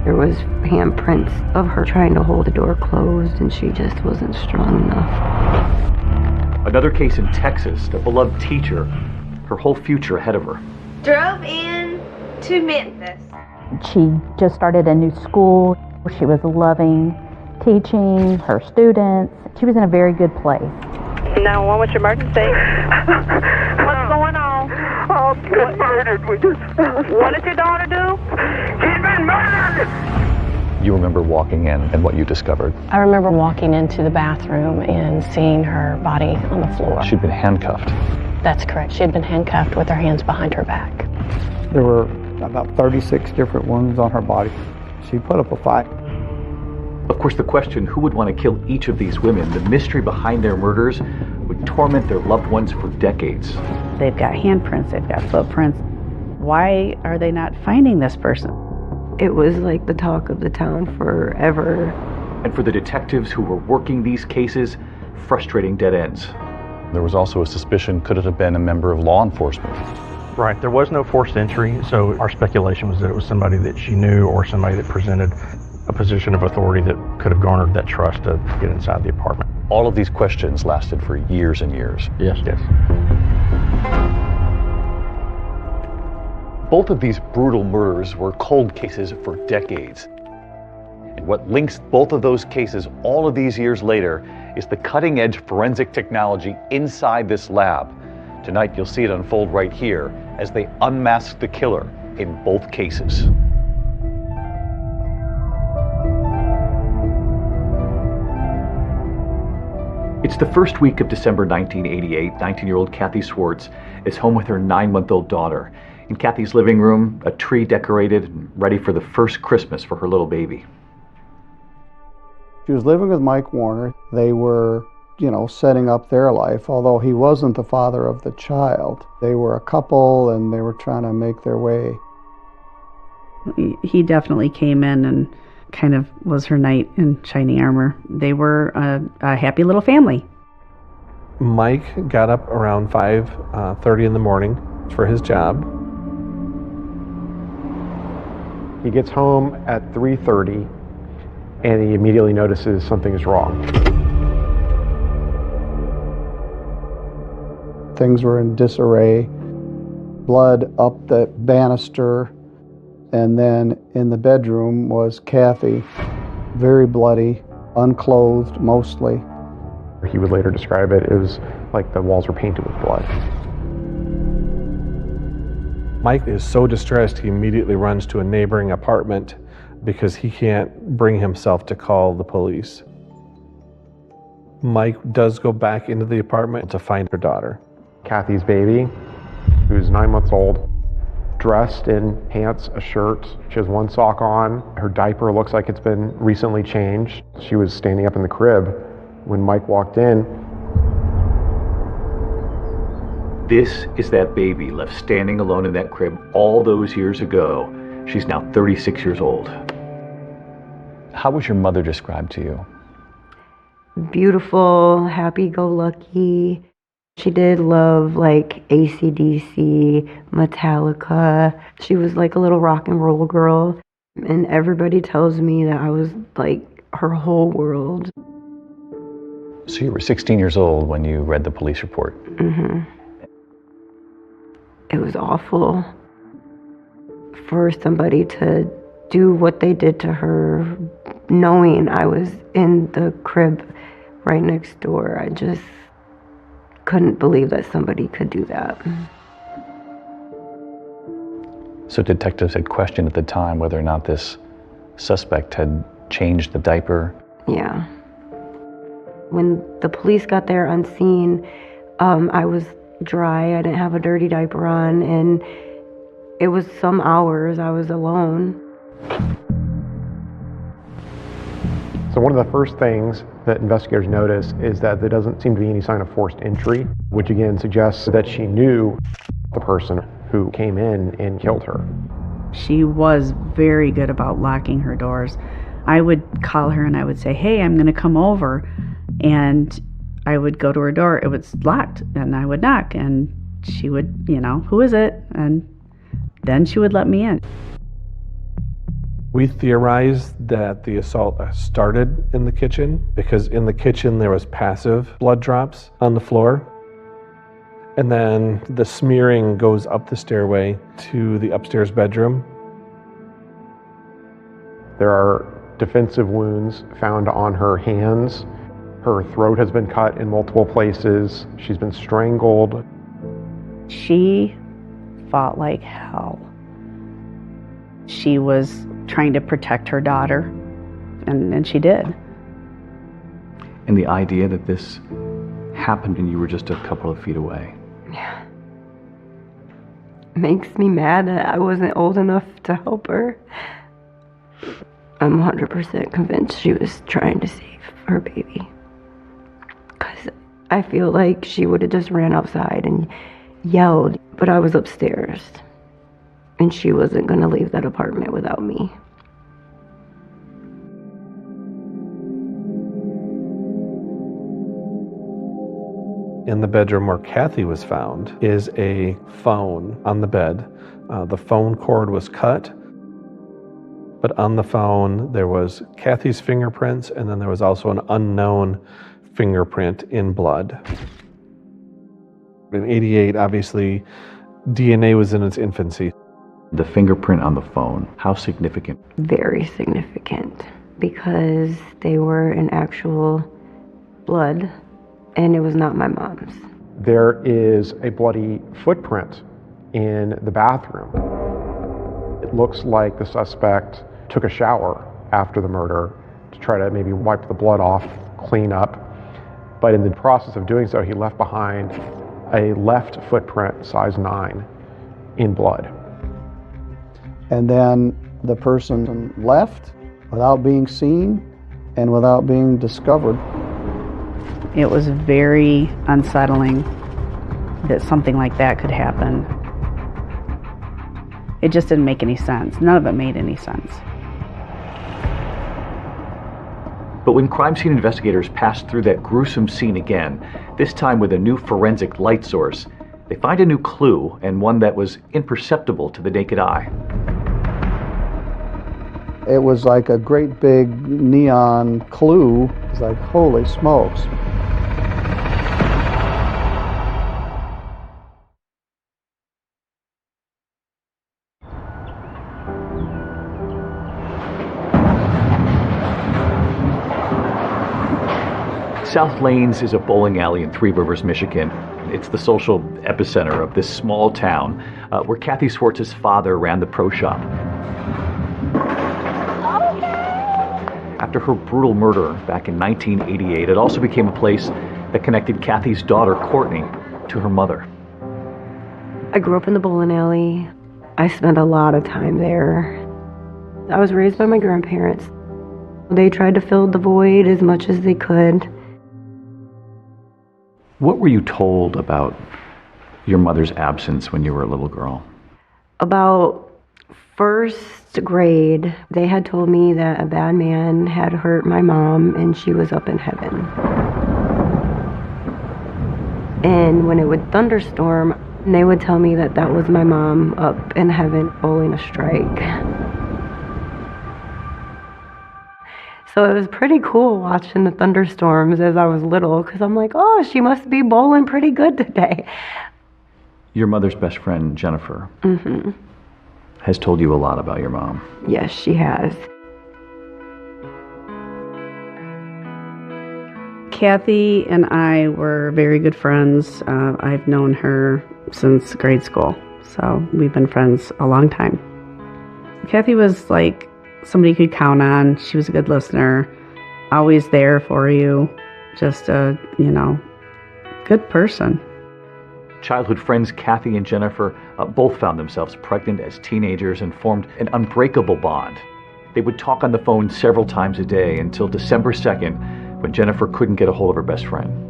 There was handprints of her trying to hold the door closed, and she just wasn't strong enough. Another case in Texas, a beloved teacher, her whole future ahead of her. Drove in to Memphis. She just started a new school. She was loving teaching her students. She was in a very good place. 911, what's your emergency? What's going on? I've been murdered. We just found. What did your daughter do? She's been murdered! You remember walking in and what you discovered? I remember walking into the bathroom and seeing her body on the floor. She'd been handcuffed. That's correct. She had been handcuffed with her hands behind her back. There were about 36 different wounds on her body. She put up a fight. Of course, the question, who would want to kill each of these women, the mystery behind their murders, would torment their loved ones for decades. They've got handprints, they've got footprints. Why are they not finding this person? It was like the talk of the town forever. And for the detectives who were working these cases, frustrating dead ends. There was also a suspicion, could it have been a member of law enforcement? Right, there was no forced entry, so our speculation was that it was somebody that she knew or somebody that presented a position of authority that could have garnered that trust to get inside the apartment. All of these questions lasted for years and years. Yes. Both of these brutal murders were cold cases for decades. And what links both of those cases all of these years later is the cutting-edge forensic technology inside this lab. Tonight you'll see it unfold right here as they unmask the killer in both cases. It's It's the first week of December 1988. 19-year-old Kathy Swartz is home with her 9-month-old daughter. In Kathy's living room, a tree decorated and ready for the first Christmas for her little baby. She was living with Mike Warner. They were, setting up their life, although he wasn't the father of the child. They were a couple and they were trying to make their way. He definitely came in and kind of was her knight in shining armor. They were a happy little family. Mike got up around 5:30 in the morning for his job. He gets home at 3:30 and he immediately notices something is wrong. Things were in disarray, blood up the banister, and then in the bedroom was Kathy, very bloody, unclothed mostly. He would later describe it was like the walls were painted with blood. Mike is so distressed he immediately runs to a neighboring apartment because he can't bring himself to call the police. Mike does go back into the apartment to find her daughter. Kathy's baby, who's 9 months old, dressed in pants, a shirt. She has one sock on. Her diaper looks like it's been recently changed. She was standing up in the crib when Mike walked in. This is that baby left standing alone in that crib all those years ago. She's now 36 years old. How was your mother described to you? Beautiful, happy-go-lucky. She did love like AC/DC, Metallica. She was like a little rock and roll girl. And everybody tells me that I was like her whole world. So you were 16 years old when you read the police report. Mm-hmm. It was awful for somebody to do what they did to her, knowing I was in the crib right next door. I just couldn't believe that somebody could do that. So detectives had questioned at the time whether or not this suspect had changed the diaper. Yeah. When the police got there on scene, I was dry. I didn't have a dirty diaper on, and it was some hours I was alone. So one of the first things that investigators notice is that there doesn't seem to be any sign of forced entry, which again suggests that she knew the person who came in and killed her. She was very good about locking her doors. I would call her and I would say, hey, I'm going to come over. And I would go to her door. It was locked. And I would knock. And she would, who is it? And then she would let me in. We theorized that the assault started in the kitchen because in the kitchen there was passive blood drops on the floor. And then the smearing goes up the stairway to the upstairs bedroom. There are defensive wounds found on her hands. Her throat has been cut in multiple places. She's been strangled. She fought like hell. She was trying to protect her daughter, and she did. And the idea that this happened and you were just a couple of feet away. Yeah. Makes me mad that I wasn't old enough to help her. I'm 100% convinced she was trying to save her baby. Because I feel like she would have just ran outside and yelled, but I was upstairs. And she wasn't going to leave that apartment without me. In the bedroom where Kathy was found is a phone on the bed. The phone cord was cut, but on the phone there was Kathy's fingerprints, and then there was also an unknown fingerprint in blood. In '88, obviously, DNA was in its infancy. The fingerprint on the phone, how significant? Very significant, because they were in actual blood, and it was not my mom's. There is a bloody footprint in the bathroom. It looks like the suspect took a shower after the murder to try to maybe wipe the blood off, clean up. But in the process of doing so, he left behind a left footprint, size 9, in blood. And then the person left without being seen and without being discovered. It was very unsettling that something like that could happen. It just didn't make any sense. None of it made any sense. But when crime scene investigators passed through that gruesome scene again, this time with a new forensic light source, they find a new clue, and one that was imperceptible to the naked eye. It was like a great big neon clue. It's like, holy smokes. South Lanes is a bowling alley in Three Rivers, Michigan. It's the social epicenter of this small town where Kathy Swartz's father ran the pro shop. After her brutal murder back in 1988, it also became a place that connected Kathy's daughter, Courtney, to her mother. I grew up in the bowling alley. I spent a lot of time there. I was raised by my grandparents. They tried to fill the void as much as they could. What were you told about your mother's absence when you were a little girl? About first grade, they had told me that a bad man had hurt my mom and she was up in heaven. And when it would thunderstorm, they would tell me that that was my mom up in heaven bowling a strike. So it was pretty cool watching the thunderstorms as I was little, because I'm like, oh, she must be bowling pretty good today. Your mother's best friend, Jennifer, has told you a lot about your mom. Yes, she has. Kathy and I were very good friends. I've known her since grade school, so we've been friends a long time. Kathy was like somebody you could count on. She was a good listener, always there for you, just a, good person. Childhood friends Kathy and Jennifer both found themselves pregnant as teenagers and formed an unbreakable bond. They would talk on the phone several times a day until December 2nd, when Jennifer couldn't get a hold of her best friend.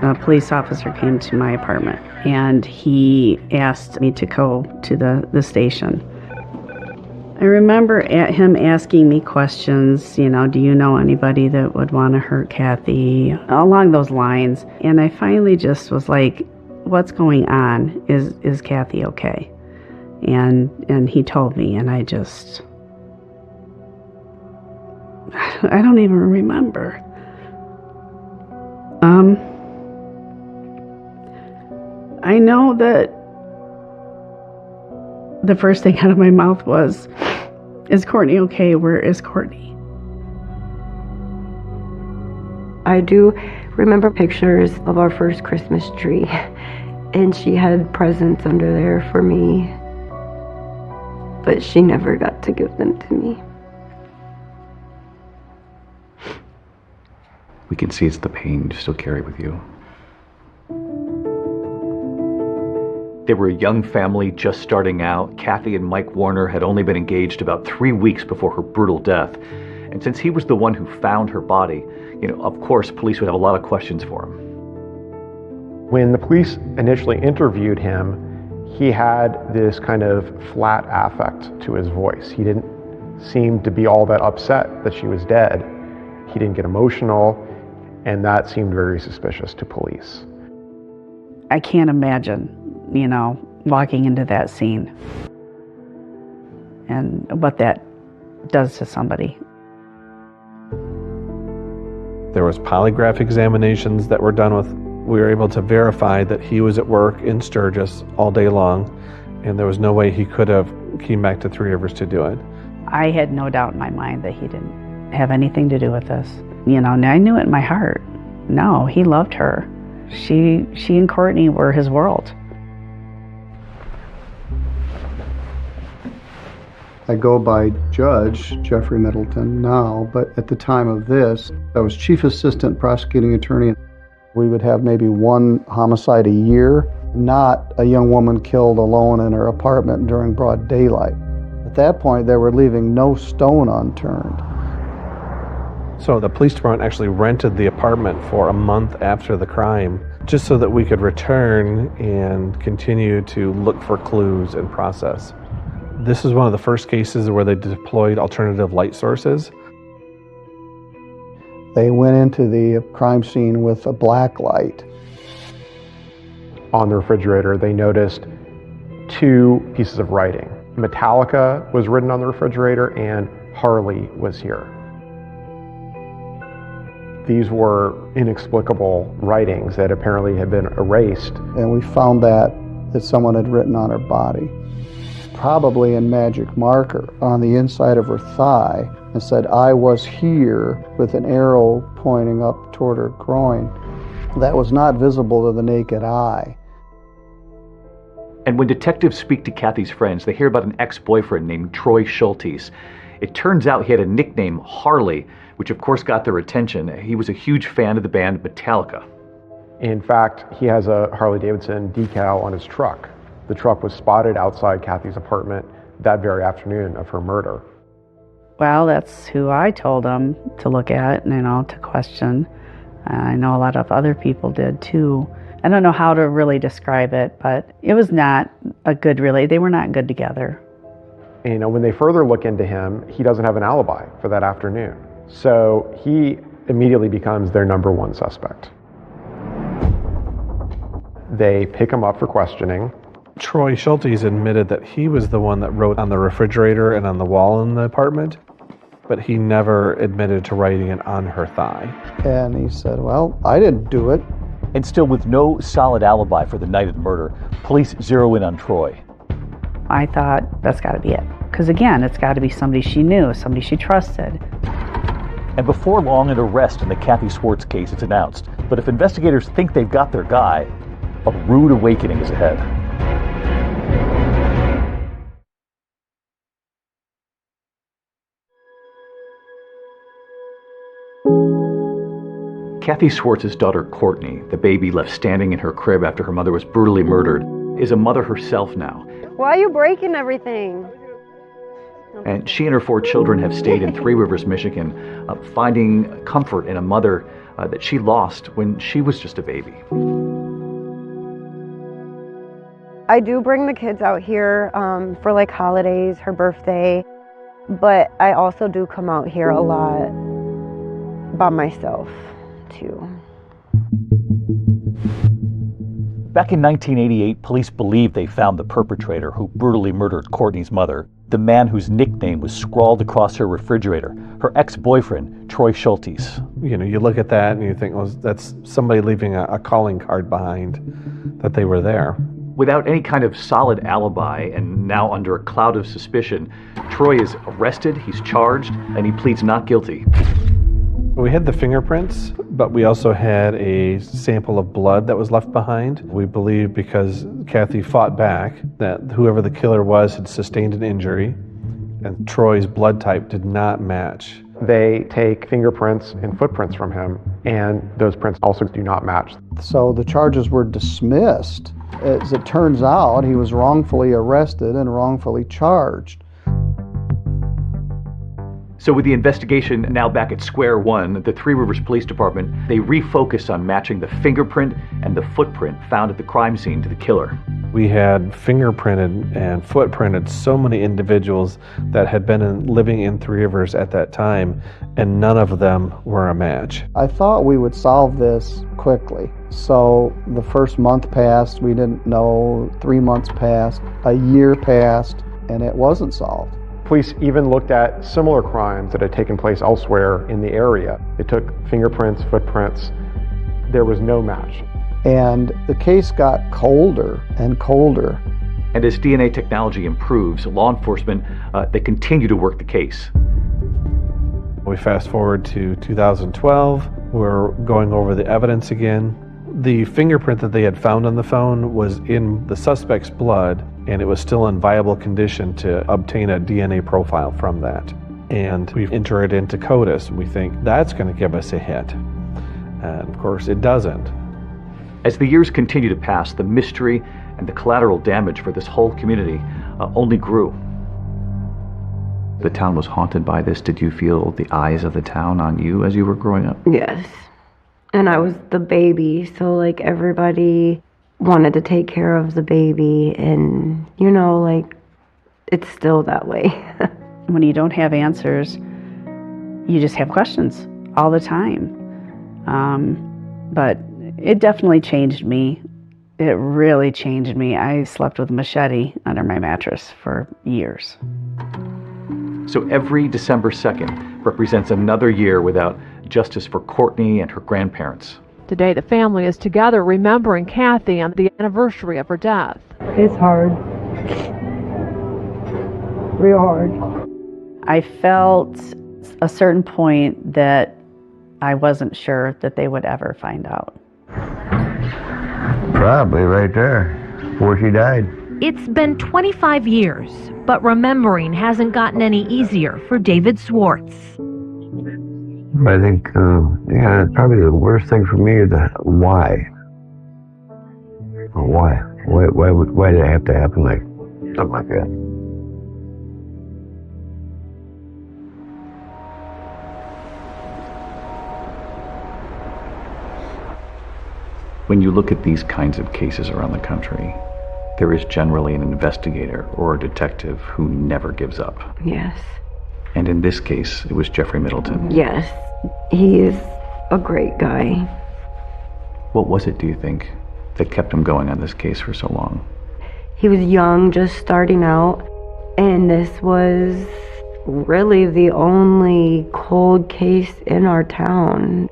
A police officer came to my apartment and he asked me to go to the station. I remember him asking me questions, do you know anybody that would want to hurt Kathy? Along those lines. And I finally just was like, what's going on? Is Kathy okay? And he told me, and I don't even remember. I know that the first thing out of my mouth was, is Courtney okay? Where is Courtney? I do remember pictures of our first Christmas tree, and she had presents under there for me, but she never got to give them to me. We can see it's the pain you still carry with you. They were a young family just starting out. Kathy and Mike Warner had only been engaged about 3 weeks before her brutal death. And since he was the one who found her body, of course, police would have a lot of questions for him. When the police initially interviewed him, he had this kind of flat affect to his voice. He didn't seem to be all that upset that she was dead. He didn't get emotional, and that seemed very suspicious to police. I can't imagine, walking into that scene and what that does to somebody. There was polygraph examinations that were done with. We were able to verify that he was at work in Sturgis all day long, and there was no way he could have came back to Three Rivers to do it. I had no doubt in my mind that he didn't have anything to do with this. I knew it in my heart. No, he loved her. She and Courtney were his world. I go by Judge Jeffrey Middleton now, but at the time of this, I was Chief Assistant Prosecuting Attorney. We would have maybe one homicide a year, not a young woman killed alone in her apartment during broad daylight. At that point, they were leaving no stone unturned. So the police department actually rented the apartment for a month after the crime, just so that we could return and continue to look for clues and process. This is one of the first cases where they deployed alternative light sources. They went into the crime scene with a black light. On the refrigerator, they noticed 2 pieces of writing. Metallica was written on the refrigerator and Harley was here. These were inexplicable writings that apparently had been erased. And we found that someone had written on her body, probably in magic marker on the inside of her thigh, and said, "I was here," with an arrow pointing up toward her groin. That was not visible to the naked eye. And when detectives speak to Kathy's friends, they hear about an ex-boyfriend named Troy Schultes. It turns out he had a nickname, Harley, which of course got their attention. He was a huge fan of the band Metallica. In fact, he has a Harley-Davidson decal on his truck. The truck was spotted outside Kathy's apartment that very afternoon of her murder. Well, that's who I told them to look at and, to question. I know a lot of other people did too. I don't know how to really describe it, but it was not a good they were not good together. When they further look into him, he doesn't have an alibi for that afternoon. So he immediately becomes their number 1 suspect. They pick him up for questioning. Troy Schultes admitted that he was the one that wrote on the refrigerator and on the wall in the apartment, but he never admitted to writing it on her thigh. And he said, "Well, I didn't do it." And still with no solid alibi for the night of the murder, police zero in on Troy. I thought, that's got to be it. Because again, it's got to be somebody she knew, somebody she trusted. And before long, an arrest in the Kathy Swartz case is announced. But if investigators think they've got their guy, a rude awakening is ahead. Kathy Swartz's daughter, Courtney, the baby left standing in her crib after her mother was brutally murdered, is a mother herself now. Why are you breaking everything? And she and her 4 children have stayed in Three Rivers, Michigan, finding comfort in a mother that she lost when she was just a baby. I do bring the kids out here for holidays, her birthday, but I also do come out here a lot by myself too. Back in 1988, police believed they found the perpetrator who brutally murdered Courtney's mother, the man whose nickname was scrawled across her refrigerator, her ex-boyfriend, Troy Schultes. You look at that and you think, well, that's somebody leaving a calling card behind that they were there. Without any kind of solid alibi and now under a cloud of suspicion, Troy is arrested, he's charged, and he pleads not guilty. We had the fingerprints, but we also had a sample of blood that was left behind. We believe because Kathy fought back that whoever the killer was had sustained an injury, and Troy's blood type did not match. They take fingerprints and footprints from him, and those prints also do not match. So the charges were dismissed. As it turns out, he was wrongfully arrested and wrongfully charged. So with the investigation now back at square one, the Three Rivers Police Department, they refocused on matching the fingerprint and the footprint found at the crime scene to the killer. We had fingerprinted and footprinted so many individuals that had been living in Three Rivers at that time, and none of them were a match. I thought we would solve this quickly. So the first month passed, we didn't know. 3 months passed, a year passed, and it wasn't solved. Police even looked at similar crimes that had taken place elsewhere in the area. They took fingerprints, footprints. There was no match. And the case got colder and colder. And as DNA technology improves, law enforcement, they continue to work the case. We fast forward to 2012. We're going over the evidence again. The fingerprint that they had found on the phone was in the suspect's blood, and it was still in viable condition to obtain a DNA profile from that. And we enter it into CODIS. We think that's going to give us a hit. And of course, it doesn't. As the years continue to pass, the mystery and the collateral damage for this whole community only grew. The town was haunted by this. Did you feel the eyes of the town on you as you were growing up? Yes. And I was the baby, so like everybody wanted to take care of the baby, and you know, like it's still that way. When you don't have answers, you just have questions all the time. But it definitely changed me. It really changed me. I slept with a machete under my mattress for years. So every December 2nd represents another year without justice for Courtney and her grandparents. Today, the family is together remembering Kathy on the anniversary of her death. It's hard. Real hard. I felt a certain point that I wasn't sure that they would ever find out. Probably right there, before she died. It's been 25 years, but remembering hasn't gotten any easier for David Swartz. I think, probably the worst thing for me is why. Why did it have to happen like something like that? When you look at these kinds of cases around the country, there is generally an investigator or a detective who never gives up. Yes. And in this case, it was Jeffrey Middleton. Yes. He is a great guy. What was it, do you think, that kept him going on this case for so long? He was young, just starting out, and this was really the only cold case in our town.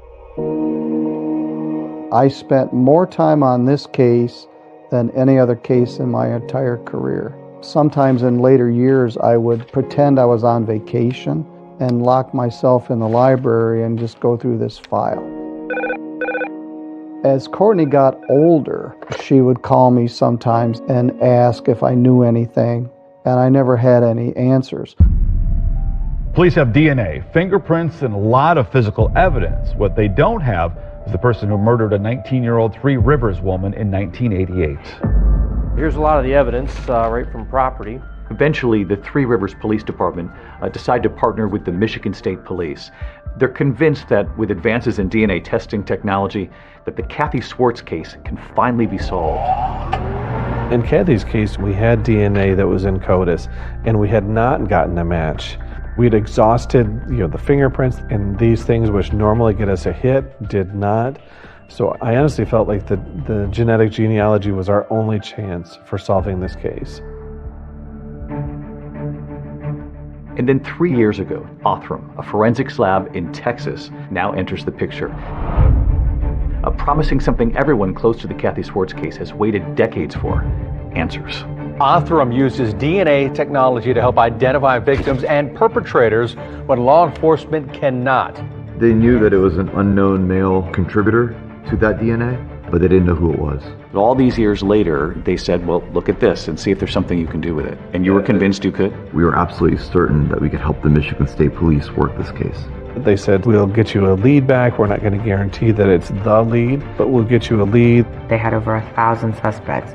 I spent more time on this case than any other case in my entire career. Sometimes in later years, I would pretend I was on vacation and lock myself in the library and just go through this file. As Courtney got older, she would call me sometimes and ask if I knew anything, and I never had any answers. Police have DNA, fingerprints, and a lot of physical evidence. What they don't have is the person who murdered a 19-year-old Three Rivers woman in 1988. Here's a lot of the evidence right from property. Eventually, the Three Rivers Police Department decided to partner with the Michigan State Police. They're convinced that with advances in DNA testing technology, that the Kathy Swartz case can finally be solved. In Kathy's case, we had DNA that was in CODIS, and we had not gotten a match. We'd exhausted, the fingerprints, and these things which normally get us a hit did not. So I honestly felt like the genetic genealogy was our only chance for solving this case. And then 3 years ago, Othram, a forensics lab in Texas, now enters the picture. Promising something everyone close to the Kathy Swartz case has waited decades for: answers. Othram uses DNA technology to help identify victims and perpetrators when law enforcement cannot. They knew that it was an unknown male contributor to that DNA, but they didn't know who it was. But all these years later, they said, well, look at this and see if there's something you can do with it. And you were convinced you could? We were absolutely certain that we could help the Michigan State Police work this case. They said, we'll get you a lead back. We're not going to guarantee that it's the lead, but we'll get you a lead. They had over 1,000 suspects.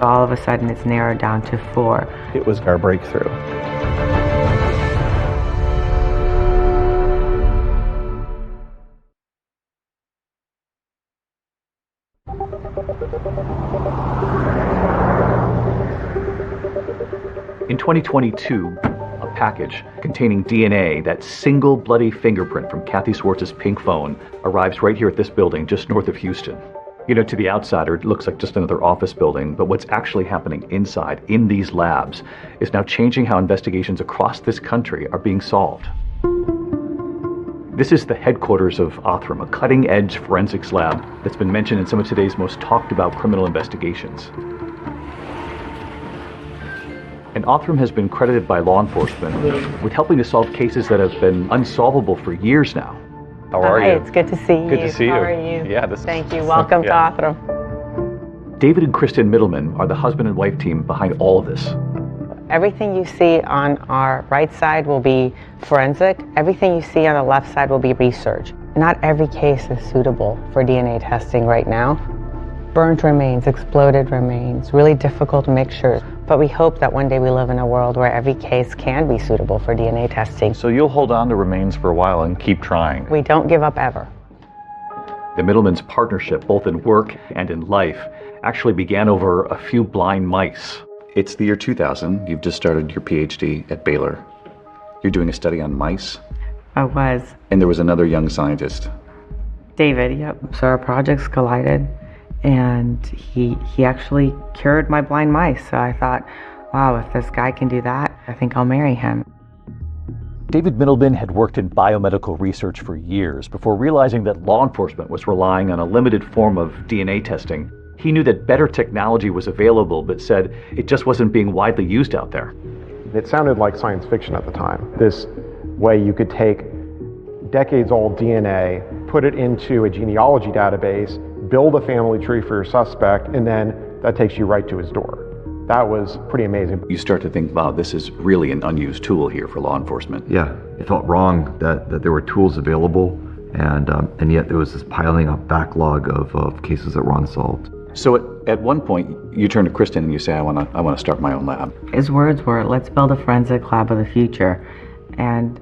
All of a sudden, it's narrowed down to 4. It was our breakthrough. In 2022, a package containing DNA, that single bloody fingerprint from Kathy Swartz's pink phone, arrives right here at this building just north of Houston. To the outsider, it looks like just another office building, but what's actually happening inside, in these labs, is now changing how investigations across this country are being solved. This is the headquarters of Othram, a cutting-edge forensics lab that's been mentioned in some of today's most talked-about criminal investigations. And Othram has been credited by law enforcement with helping to solve cases that have been unsolvable for years now. How are Hi, you? it's good to see you. Good to see you. How are you? Yeah, Thank you. Welcome to Othram. David and Kristen Middleman are the husband and wife team behind all of this. Everything you see on our right side will be forensic. Everything you see on the left side will be research. Not every case is suitable for DNA testing right now. Burnt remains, exploded remains, really difficult mixtures. But we hope that one day we live in a world where every case can be suitable for DNA testing. So you'll hold on to remains for a while and keep trying. We don't give up ever. The Middleman's partnership, both in work and in life, actually began over a few blind mice. It's the year 2000. You've just started your PhD at Baylor. You're doing a study on mice. I was. And there was another young scientist. David, yep. So our projects collided, and he actually cured my blind mice. So I thought, wow, if this guy can do that, I think I'll marry him. David Middleman had worked in biomedical research for years before realizing that law enforcement was relying on a limited form of DNA testing. He knew that better technology was available, but said it just wasn't being widely used out there. It sounded like science fiction at the time. This way you could take decades-old DNA, put it into a genealogy database, build a family tree for your suspect, and then that takes you right to his door. That was pretty amazing. You start to think, wow, this is really an unused tool here for law enforcement. Yeah, it felt wrong that there were tools available, and yet there was this piling up backlog of cases that were unsolved. So at one point, you turn to Kristen and you say, I want to start my own lab. His words were, let's build a forensic lab of the future. And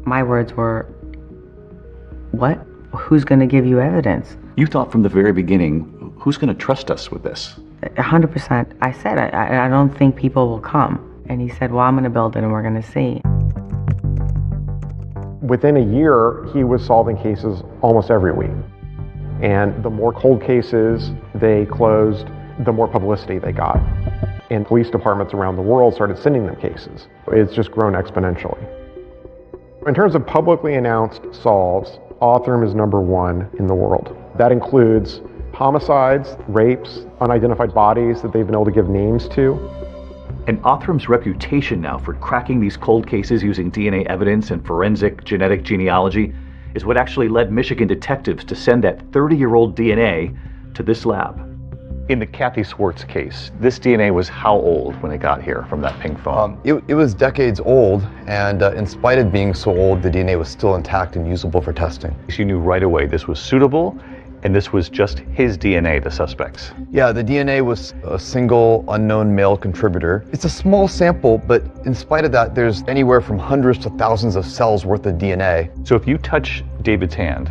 my words were, what? Who's going to give you evidence? You thought from the very beginning, who's going to trust us with this? 100%. I said, I don't think people will come. And he said, well, I'm going to build it and we're going to see. Within a year, he was solving cases almost every week. And the more cold cases they closed, the more publicity they got. And police departments around the world started sending them cases. It's just grown exponentially. In terms of publicly announced solves, Othram is #1 in the world. That includes homicides, rapes, unidentified bodies that they've been able to give names to. And Othram's reputation now for cracking these cold cases using DNA evidence and forensic genetic genealogy is what actually led Michigan detectives to send that 30-year-old DNA to this lab. In the Kathy Swartz case, this DNA was how old when it got here from that pink phone? It was decades old, and in spite of being so old, the DNA was still intact and usable for testing. You knew right away this was suitable, and this was just his DNA, the suspect's. Yeah, the DNA was a single unknown male contributor. It's a small sample, but in spite of that, there's anywhere from hundreds to thousands of cells worth of DNA. So if you touch David's hand,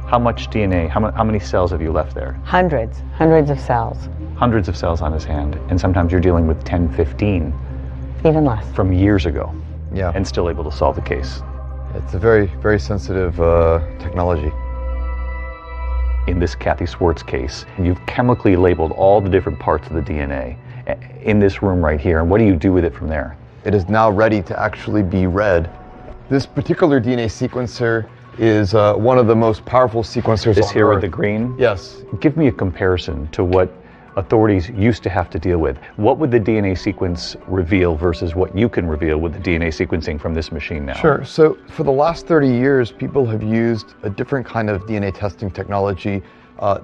how much DNA, how many cells have you left there? Hundreds of cells. Hundreds of cells on his hand, and sometimes you're dealing with 10, 15. Even less. From years ago. Yeah. And still able to solve the case. It's a very, very sensitive technology. In this Kathy Swartz case, you've chemically labeled all the different parts of the DNA in this room right here. And what do you do with it from there? It is now ready to actually be read. This particular DNA sequencer is one of the most powerful sequencers This on here Earth. with the green? Yes. Give me a comparison to what authorities used to have to deal with. What would the DNA sequence reveal versus what you can reveal with the DNA sequencing from this machine now? Sure. So for the last 30 years, people have used a different kind of DNA testing technology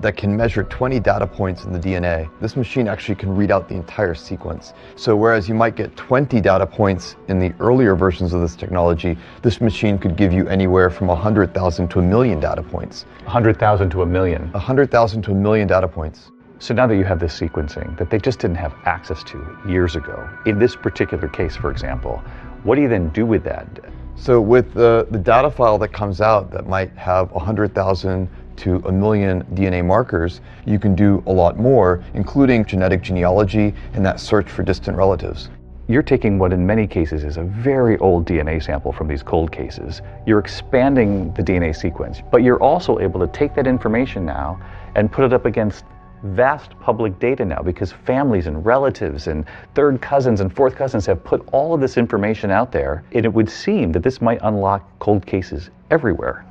that can measure 20 data points in the DNA. This machine actually can read out the entire sequence. So whereas you might get 20 data points in the earlier versions of this technology, this machine could give you anywhere from 100,000 to 1 million data points. 100,000 to 1 million? 100,000 to 1 million data points. So now that you have this sequencing that they just didn't have access to years ago, in this particular case, for example, what do you then do with that? So with the data file that comes out that might have 100,000 to 1 million DNA markers, you can do a lot more, including genetic genealogy and that search for distant relatives. You're taking what in many cases is a very old DNA sample from these cold cases. You're expanding the DNA sequence, but you're also able to take that information now and put it up against vast public data now, because families and relatives and third cousins and fourth cousins have put all of this information out there, and it would seem that this might unlock cold cases everywhere.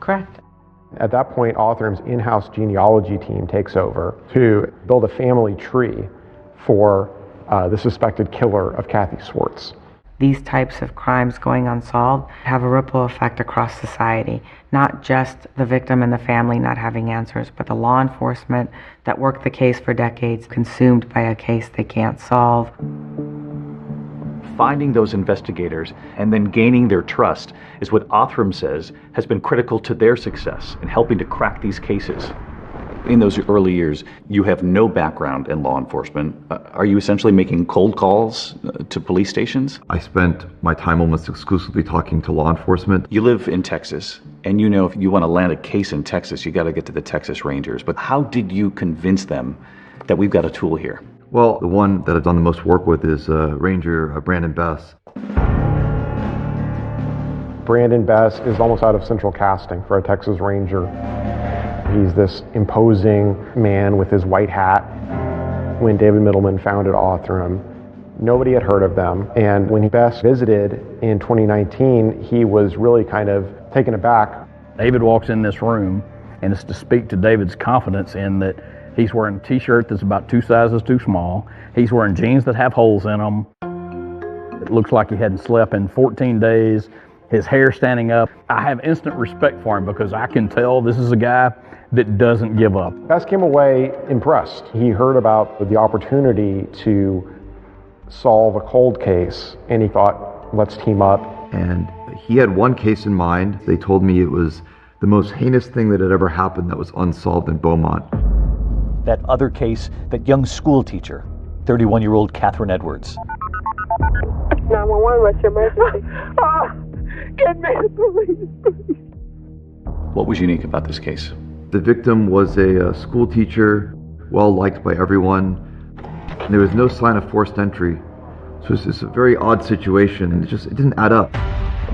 Correct. At that point, Othram's in-house genealogy team takes over to build a family tree for the suspected killer of Kathy Swartz. these types of crimes going unsolved have a ripple effect across society. Not just the victim and the family not having answers, but the law enforcement that worked the case for decades, consumed by a case they can't solve. Finding those investigators and then gaining their trust is what Othram says has been critical to their success in helping to crack these cases. In those early years, you have no background in law enforcement. Are you essentially making cold calls to police stations? I spent my time almost exclusively talking to law enforcement. You live in Texas, and you know if you want to land a case in Texas, you got to get to the Texas Rangers. But how did you convince them that we've got a tool here? Well, the one that I've done the most work with is Ranger Brandon Bess. Brandon Bess is almost out of central casting for a Texas Ranger. He's this imposing man with his white hat. When David Middleman founded Othram, nobody had heard of them. And when Bess visited in 2019, he was really kind of taken aback. David walks in this room, and it's to speak to David's confidence in that he's wearing a t-shirt that's about 2 sizes too small. He's wearing jeans that have holes in them. It looks like he hadn't slept in 14 days. His hair standing up. I have instant respect for him because I can tell this is a guy that doesn't give up. Bess came away impressed. He heard about the opportunity to solve a cold case, and he thought, let's team up. And he had one case in mind. They told me it was the most heinous thing that had ever happened that was unsolved in Beaumont. That other case, that young school teacher, 31-year-old Catherine Edwards. 911, what's your emergency? Get me the police, please. What was unique about this case? The victim was a school teacher, well liked by everyone. And there was no sign of forced entry. So it's just a very odd situation. It didn't add up.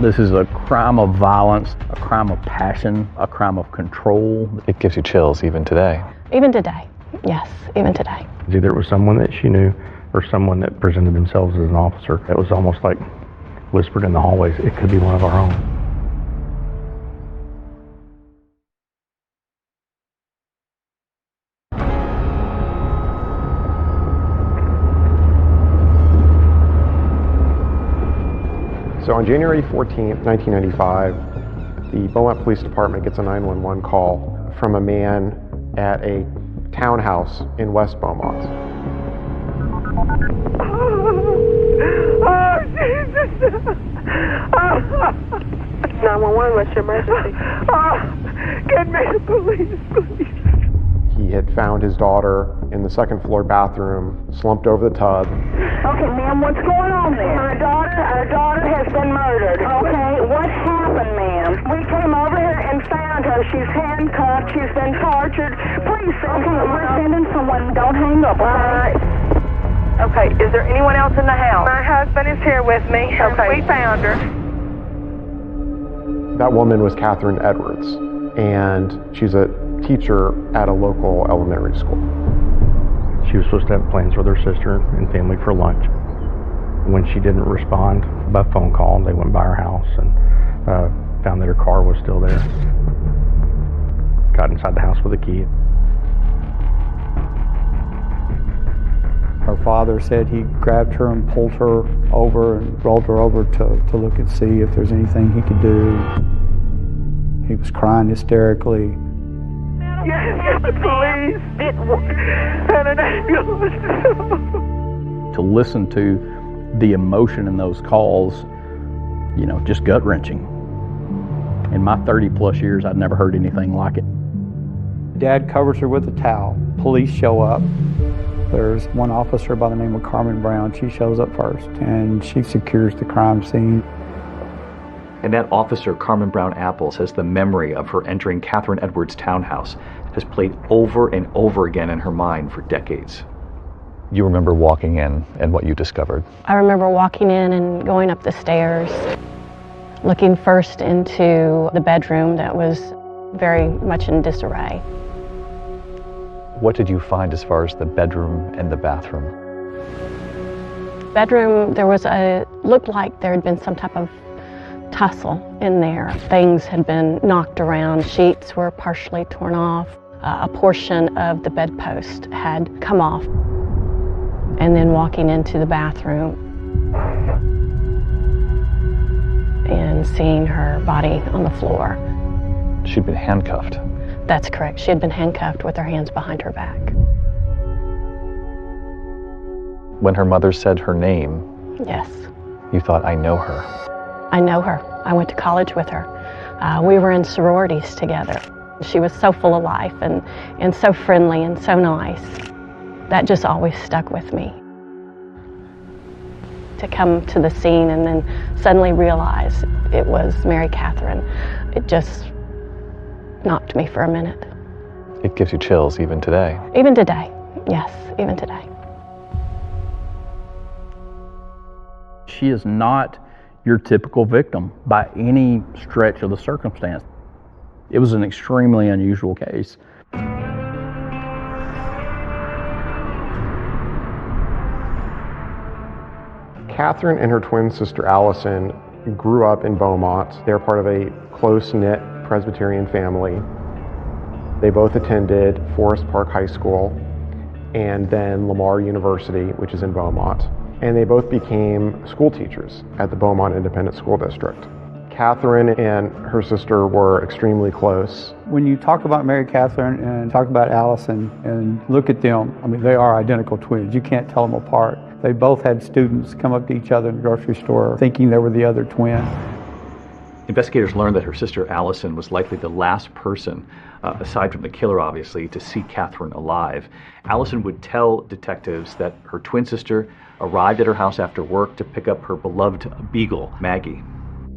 This is a crime of violence, a crime of passion, a crime of control. It gives you chills even today. Even today, yes, even today. Either it was someone that she knew or someone that presented themselves as an officer. It was almost like whispered in the hallways, it could be one of our own. So on January 14th, 1995, the Beaumont Police Department gets a 911 call from a man at a townhouse in West Beaumont. Oh, Jesus! 911, what's your emergency? Get me the police, please. He had found his daughter in the second floor bathroom, slumped over the tub. Okay, ma'am, what's going on there? Our daughter has been murdered. Okay, what happened, ma'am? We came over here and found her. She's handcuffed. She's been tortured. Please, okay, we're sending someone. Don't hang up, all right? Okay, is there anyone else in the house? My husband is here with me. Okay. We found her. That woman was Catherine Edwards, and she's a teacher at a local elementary school. She was supposed to have plans with her sister and family for lunch. When she didn't respond by phone call, they went by her house and found that her car was still there. Got inside the house with a key. Her father said he grabbed her and pulled her over and rolled her over to look and see if there's anything he could do. He was crying hysterically. Get the police and an ambulance. To listen to the emotion in those calls, just gut-wrenching. In my 30-plus years, I'd never heard anything like it. Dad covers her with a towel. Police show up. There's one officer by the name of Carmen Brown. She shows up first, and she secures the crime scene. And that officer, Carmen Brown Apple, says the memory of her entering Catherine Edwards' townhouse has played over and over again in her mind for decades. You remember walking in and what you discovered? I remember walking in and going up the stairs, looking first into the bedroom that was very much in disarray. What did you find as far as the bedroom and the bathroom? Bedroom, looked like there had been some type of tussle in there. Things had been knocked around. Sheets were partially torn off. A portion of the bedpost had come off. And then walking into the bathroom, and seeing her body on the floor. She'd been handcuffed. That's correct. She had been handcuffed with her hands behind her back. When her mother said her name, Yes, you thought, I know her. I know her. I went to college with her. We were in sororities together. She was so full of life and so friendly and so nice. That just always stuck with me. To come to the scene and then suddenly realize it was Mary Catherine, it just knocked me for a minute. It gives you chills even today. Even today, yes, even today. She is not your typical victim by any stretch of the circumstance. It was an extremely unusual case. Catherine and her twin sister Allison grew up in Beaumont. They're part of a close-knit Presbyterian family. They both attended Forest Park High School and then Lamar University, which is in Beaumont. And they both became school teachers at the Beaumont Independent School District. Catherine and her sister were extremely close. When you talk about Mary Catherine and talk about Allison and look at them, I mean, they are identical twins. You can't tell them apart. They both had students come up to each other in the grocery store thinking they were the other twin. Investigators learned that her sister Allison was likely the last person, aside from the killer obviously, to see Catherine alive. Allison would tell detectives that her twin sister arrived at her house after work to pick up her beloved beagle, Maggie.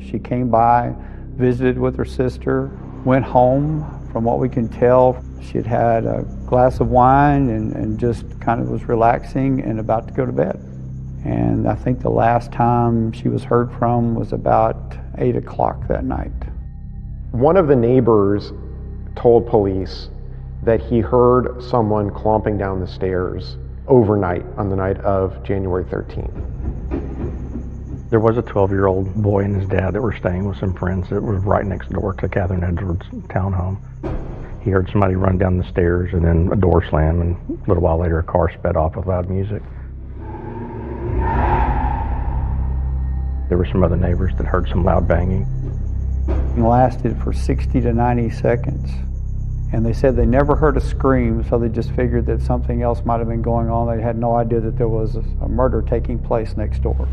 She came by, visited with her sister, went home. From what we can tell, she had had a glass of wine and just kind of was relaxing and about to go to bed. And I think the last time she was heard from was about 8 o'clock that night. One of the neighbors told police that he heard someone clomping down the stairs overnight on the night of January 13th. There was a 12-year-old boy and his dad that were staying with some friends that were right next door to Catherine Edwards' townhome. He heard somebody run down the stairs and then a door slam, and a little while later a car sped off with loud music. There were some other neighbors that heard some loud banging. It lasted for 60 to 90 seconds. And they said they never heard a scream, so they just figured that something else might have been going on. They had no idea that there was a murder taking place next door.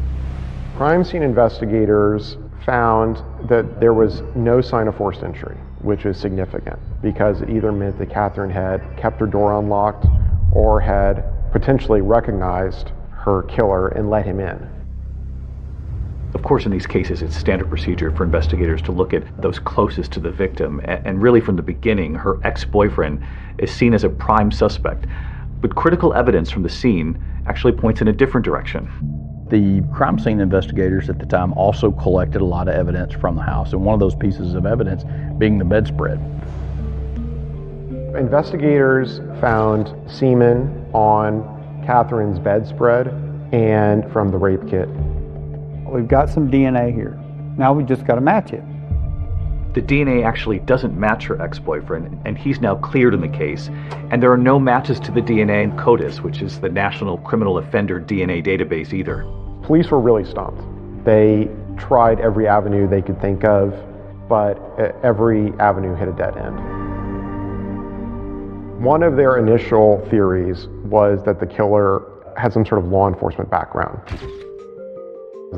Crime scene investigators found that there was no sign of forced entry, which is significant because it either meant that Catherine had kept her door unlocked or had potentially recognized her killer and let him in. Of course, in these cases, it's standard procedure for investigators to look at those closest to the victim. And really, from the beginning, her ex-boyfriend is seen as a prime suspect. But critical evidence from the scene actually points in a different direction. The crime scene investigators at the time also collected a lot of evidence from the house, and one of those pieces of evidence being the bedspread. Investigators found semen on Catherine's bedspread and from the rape kit. We've got some DNA here. Now we just got to match it. The DNA actually doesn't match her ex-boyfriend, and he's now cleared in the case. And there are no matches to the DNA in CODIS, which is the National Criminal Offender DNA database either. Police were really stumped. They tried every avenue they could think of, but every avenue hit a dead end. One of their initial theories was that the killer had some sort of law enforcement background.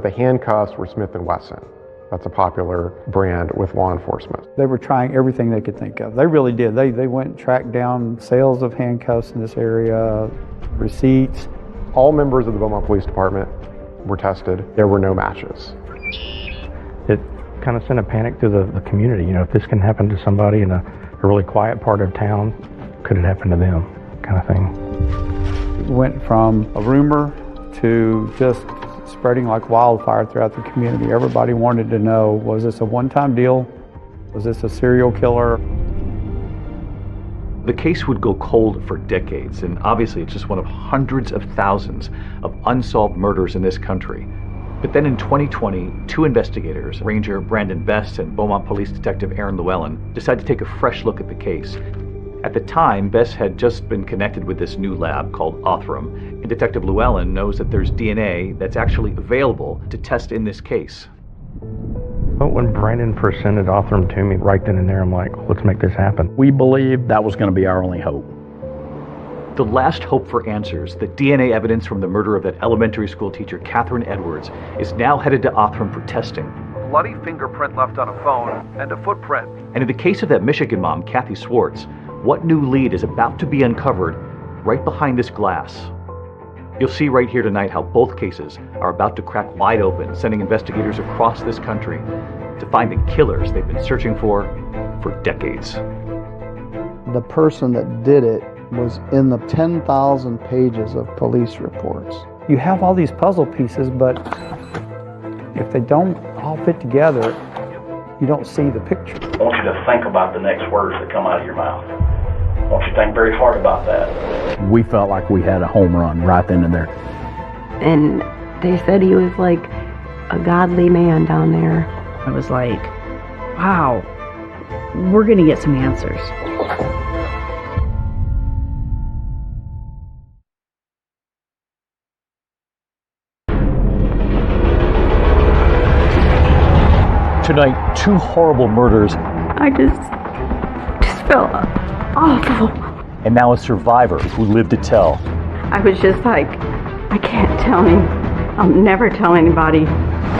The handcuffs were Smith & Wesson. That's a popular brand with law enforcement. They were trying everything they could think of. They really did. They went and tracked down sales of handcuffs in this area, receipts. All members of the Beaumont Police Department were tested. There were no matches. It kind of sent a panic through the community. You know, if this can happen to somebody in a really quiet part of town, could it happen to them, kind of thing. It went from a rumor to just spreading like wildfire throughout the community. Everybody wanted to know, was this a one-time deal? Was this a serial killer? The case would go cold for decades, and obviously it's just one of hundreds of thousands of unsolved murders in this country. But then in 2020, two investigators, Ranger Brandon Best and Beaumont Police Detective Aaron Llewellyn, decided to take a fresh look at the case. At the time, Best had just been connected with this new lab called Othram, and Detective Llewellyn knows that there's DNA that's actually available to test in this case. But when Brandon presented Othram to me right then and there, I'm like, let's make this happen. We believed that was going to be our only hope. The last hope for answers, the DNA evidence from the murder of that elementary school teacher, Catherine Edwards, is now headed to Othram for testing. Bloody fingerprint left on a phone and a footprint. And in the case of that Michigan mom, Kathy Swartz, what new lead is about to be uncovered right behind this glass? You'll see right here tonight how both cases are about to crack wide open, sending investigators across this country to find the killers they've been searching for decades. The person that did it was in the 10,000 pages of police reports. You have all these puzzle pieces, but if they don't all fit together, you don't see the picture. I want you to think about the next words that come out of your mouth. I want you to think very hard about that. We felt like we had a home run right then and there. And they said he was like a godly man down there. I was like, wow, we're going to get some answers. Tonight, two horrible murders. I just felt awful. And now a survivor who lived to tell. I was just like, I can't tell him. I'll never tell anybody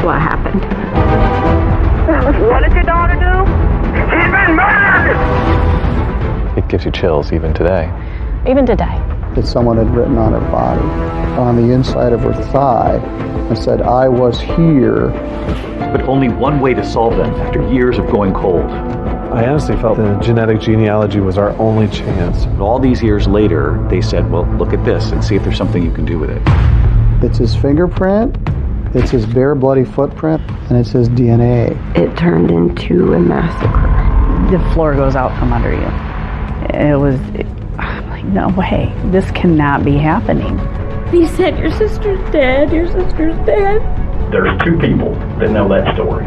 what happened. What did your daughter do? She's been murdered! It gives you chills even today. Even today. That someone had written on her body, on the inside of her thigh, and said, I was here. But only one way to solve them after years of going cold. I honestly felt that genetic genealogy was our only chance. But all these years later, they said, well, look at this and see if there's something you can do with it. It's his fingerprint, it's his bare bloody footprint, and it's his DNA. It turned into a massacre. The floor goes out from under you. I'm like, no way, this cannot be happening. He said, your sister's dead, your sister's dead. There's two people that know that story.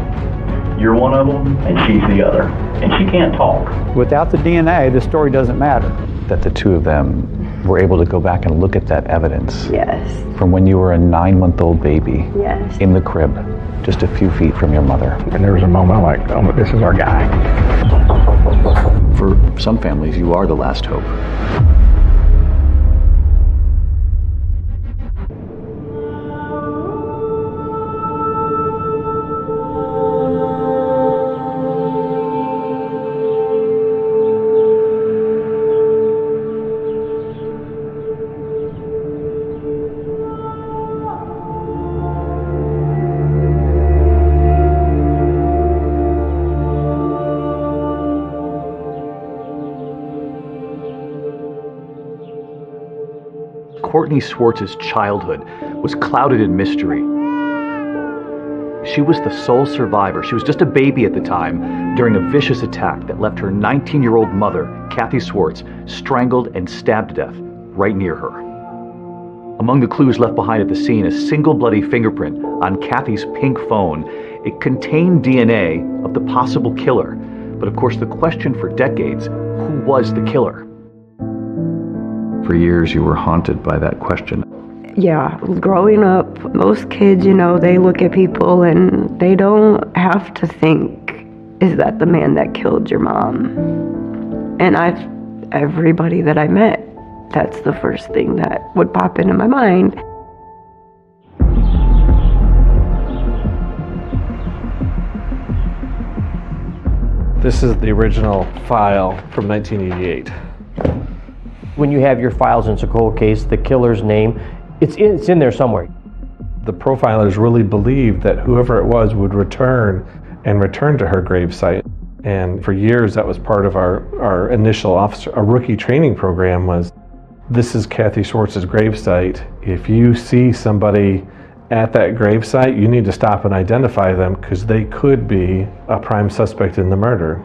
You're one of them, and she's the other. And she can't talk. Without the DNA, the story doesn't matter. That the two of them were able to go back and look at that evidence. Yes. From when you were a 9-month-old baby. Yes. In the crib, just a few feet from your mother. And there was a moment I'm like, oh, this is our guy. For some families, you are the last hope. Courtney Swartz's childhood was clouded in mystery. She was the sole survivor. She was just a baby at the time during a vicious attack that left her 19-year-old mother, Kathy Swartz, strangled and stabbed to death right near her. Among the clues left behind at the scene, a single bloody fingerprint on Kathy's pink phone. It contained DNA of the possible killer. But of course, the question for decades, who was the killer? For years, you were haunted by that question. Yeah, growing up, most kids, they look at people and they don't have to think, is that the man that killed your mom? And everybody that I met, that's the first thing that would pop into my mind. This is the original file from 1988. When you have your files in a cold case, the killer's name, it's in there somewhere. The profilers really believed that whoever it was would return to her gravesite. And for years, that was part of our initial our rookie training program was, this is Kathy Swartz's gravesite. If you see somebody at that gravesite, you need to stop and identify them because they could be a prime suspect in the murder.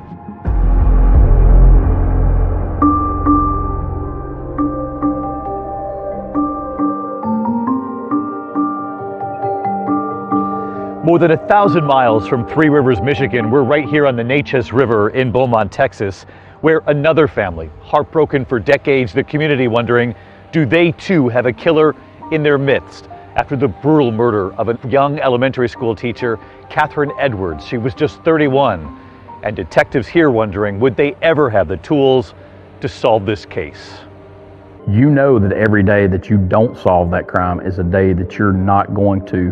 More than 1,000 miles from Three Rivers, Michigan, we're right here on the Neches River in Beaumont, Texas, where another family, heartbroken for decades, the community wondering, do they too have a killer in their midst? after the brutal murder of a young elementary school teacher, Catherine Edwards. She was just 31. And detectives here wondering, would they ever have the tools to solve this case? You know that every day that you don't solve that crime is a day that you're not going to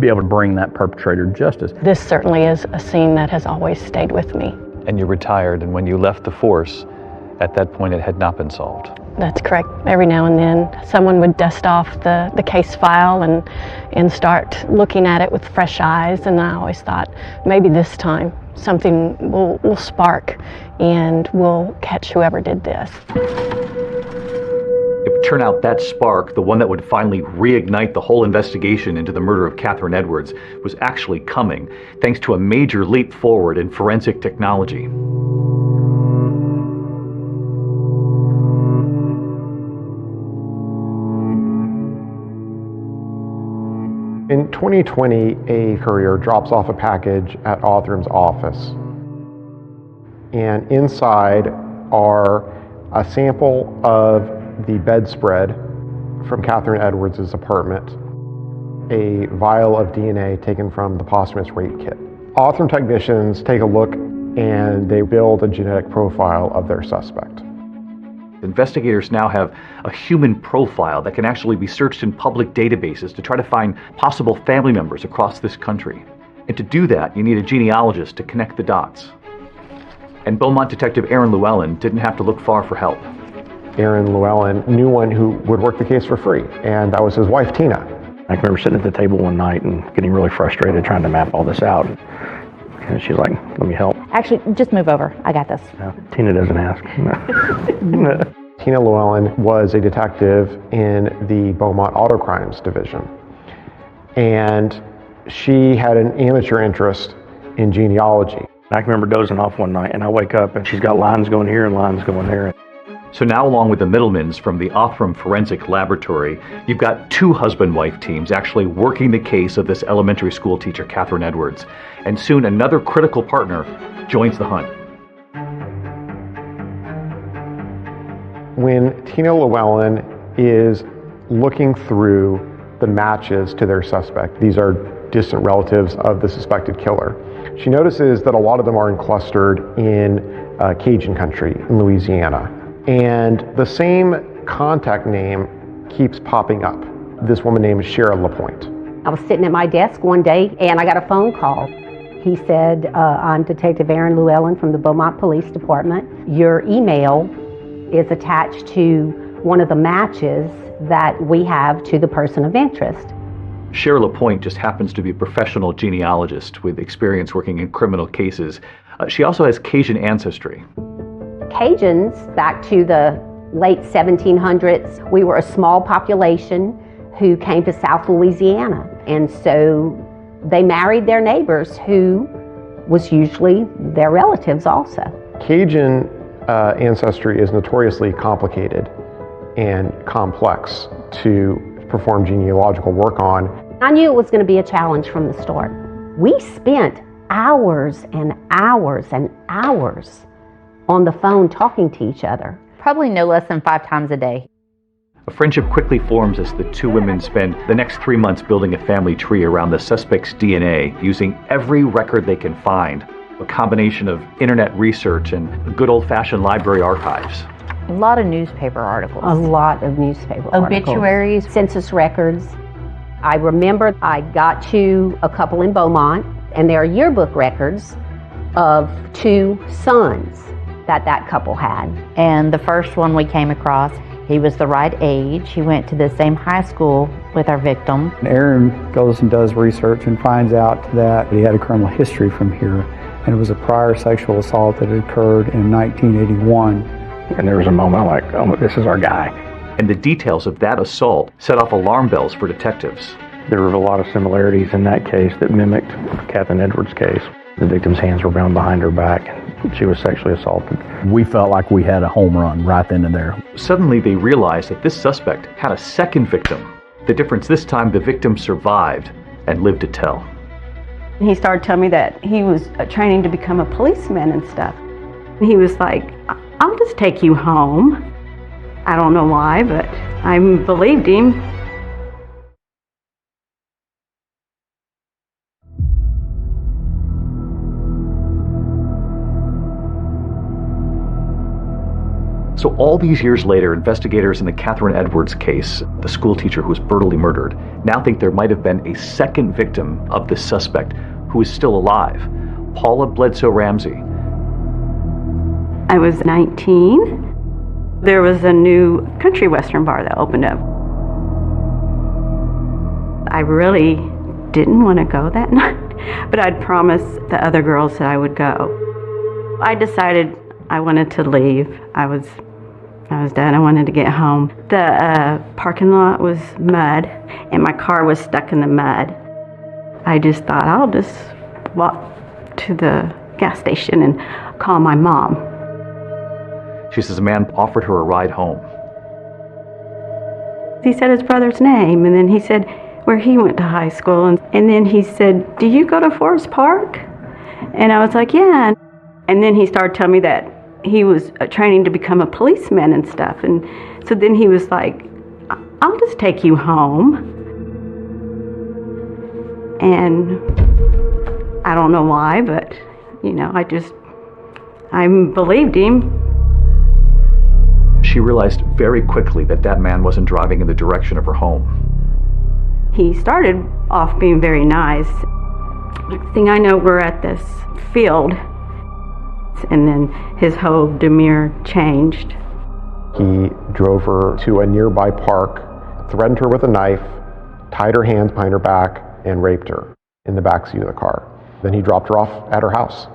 be able to bring that perpetrator to justice. This certainly is a scene that has always stayed with me. And you retired, and when you left the force, at that point it had not been solved. That's correct. Every now and then someone would dust off the case file and start looking at it with fresh eyes, and I always thought maybe this time something will spark and we'll catch whoever did this. It would turn out that spark, the one that would finally reignite the whole investigation into the murder of Catherine Edwards, was actually coming, thanks to a major leap forward in forensic technology. In 2020, a courier drops off a package at Othram's office. And inside are a sample of the bedspread from Catherine Edwards' apartment, a vial of DNA taken from the posthumous rape kit. Othram technicians take a look and they build a genetic profile of their suspect. Investigators now have a human profile that can actually be searched in public databases to try to find possible family members across this country. And to do that, you need a genealogist to connect the dots. And Beaumont detective Aaron Llewellyn didn't have to look far for help. Aaron Llewellyn knew one who would work the case for free, and that was his wife, Tina. I remember sitting at the table one night and getting really frustrated trying to map all this out. And she's like, let me help. Actually, just move over. I got this. No, Tina doesn't ask. Tina Llewellyn was a detective in the Beaumont Auto Crimes Division. And she had an amateur interest in genealogy. I can remember dozing off one night and I wake up and she's got lines going here and lines going there. So now, along with the Middlemans from the Othram Forensic Laboratory, you've got two husband-wife teams actually working the case of this elementary school teacher, Catherine Edwards. And soon another critical partner joins the hunt. When Tina Llewellyn is looking through the matches to their suspect, these are distant relatives of the suspected killer, she notices that a lot of them are clustered in Cajun country in Louisiana. And the same contact name keeps popping up. This woman named Shara LaPointe. I was sitting at my desk one day and I got a phone call. He said, I'm Detective Aaron Llewellyn from the Beaumont Police Department. Your email is attached to one of the matches that we have to the person of interest. Shara LaPointe just happens to be a professional genealogist with experience working in criminal cases. She also has Cajun ancestry. Cajuns, back to the late 1700s, we were a small population who came to South Louisiana. And so they married their neighbors, who was usually their relatives also. Cajun ancestry is notoriously complicated and complex to perform genealogical work on. I knew it was going to be a challenge from the start. We spent hours and hours and hours on the phone talking to each other. Probably no less than 5 times a day. A friendship quickly forms as the two women spend the next 3 months building a family tree around the suspect's DNA, using every record they can find, a combination of internet research and good old-fashioned library archives. A lot of newspaper articles. A lot of newspaper Obituaries. Articles. Census records. I remember I got to a couple in Beaumont, and there are yearbook records of 2 sons that couple had. And the first one we came across, he was the right age. He went to the same high school with our victim. Aaron goes and does research and finds out that he had a criminal history from here, and it was a prior sexual assault that had occurred in 1981. And there was a moment I'm like, oh, this is our guy. And the details of that assault set off alarm bells for detectives. There were a lot of similarities in that case that mimicked Catherine Edwards' case. The victim's hands were bound behind her back, and she was sexually assaulted. We felt like we had a home run right then and there. Suddenly they realized that this suspect had a second victim. The difference this time, the victim survived and lived to tell. He started telling me that he was training to become a policeman and stuff. And he was like, I'll just take you home. I don't know why, but I believed him. So all these years later, investigators in the Catherine Edwards case, the school teacher who was brutally murdered, now think there might have been a second victim of this suspect who is still alive, Paula Bledsoe Ramsey. I was 19. There was a new country western bar that opened up. I really didn't want to go that night, but I'd promised the other girls that I would go. I decided I wanted to leave. I was done. I wanted to get home. The parking lot was mud, and my car was stuck in the mud. I just thought, I'll just walk to the gas station and call my mom. She says a man offered her a ride home. He said his brother's name, and then he said where he went to high school, and then he said, do you go to Forest Park? And I was like, yeah. And then he started telling me that he was training to become a policeman and stuff. And so then he was like, I'll just take you home. And I don't know why, but, I believed him. She realized very quickly that that man wasn't driving in the direction of her home. He started off being very nice. Next thing I know, we're at this field, and then his whole demeanor changed. He drove her to a nearby park, threatened her with a knife, tied her hands behind her back, and raped her in the backseat of the car. Then he dropped her off at her house.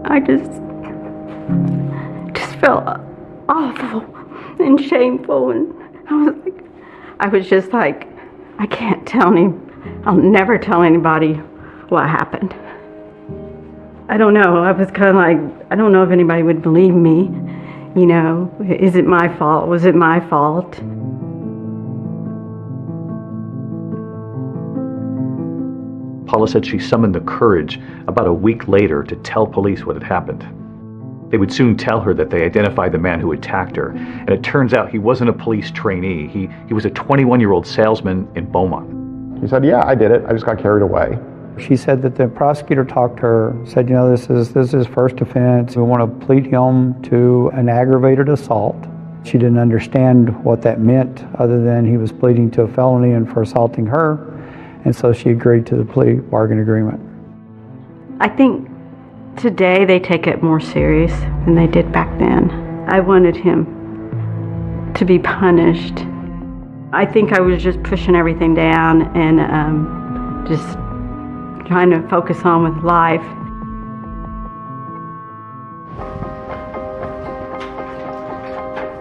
I just felt awful and shameful, and I was just like, I can't tell him. I'll never tell anybody what happened. I don't know. I was kind of like, I don't know if anybody would believe me. Is it my fault? Was it my fault? Paula said she summoned the courage about a week later to tell police what had happened. They would soon tell her that they identified the man who attacked her, and it turns out he wasn't a police trainee. He was a 21-year-old salesman in Beaumont. He said, yeah, I did it. I just got carried away. She said that the prosecutor talked to her, said, this is his first offense. We want to plead him to an aggravated assault. She didn't understand what that meant other than he was pleading to a felony and for assaulting her. And so she agreed to the plea bargain agreement. I think today they take it more serious than they did back then. I wanted him to be punished. I think I was just pushing everything down and just trying to focus on with life.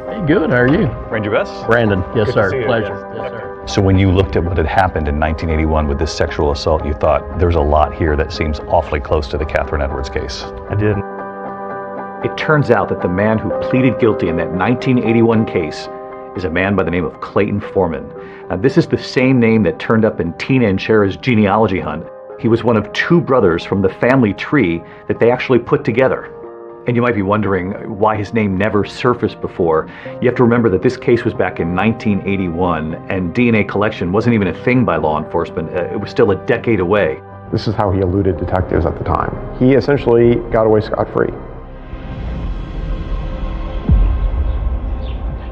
Hey, good. How are you? Ranger Bess? Brandon. Yes, Good sir. to see you. Pleasure. Yes. Yes, sir. So when you looked at what had happened in 1981 with this sexual assault, you thought there's a lot here that seems awfully close to the Catherine Edwards case. I did. It turns out that the man who pleaded guilty in that 1981 case is a man by the name of Clayton Foreman. Now, this is the same name that turned up in Tina and Shara's genealogy hunt. He was one of two brothers from the family tree that they actually put together. And you might be wondering why his name never surfaced before. You have to remember that this case was back in 1981, and DNA collection wasn't even a thing by law enforcement. It was still a decade away. This is how he eluded detectives at the time. He essentially got away scot-free.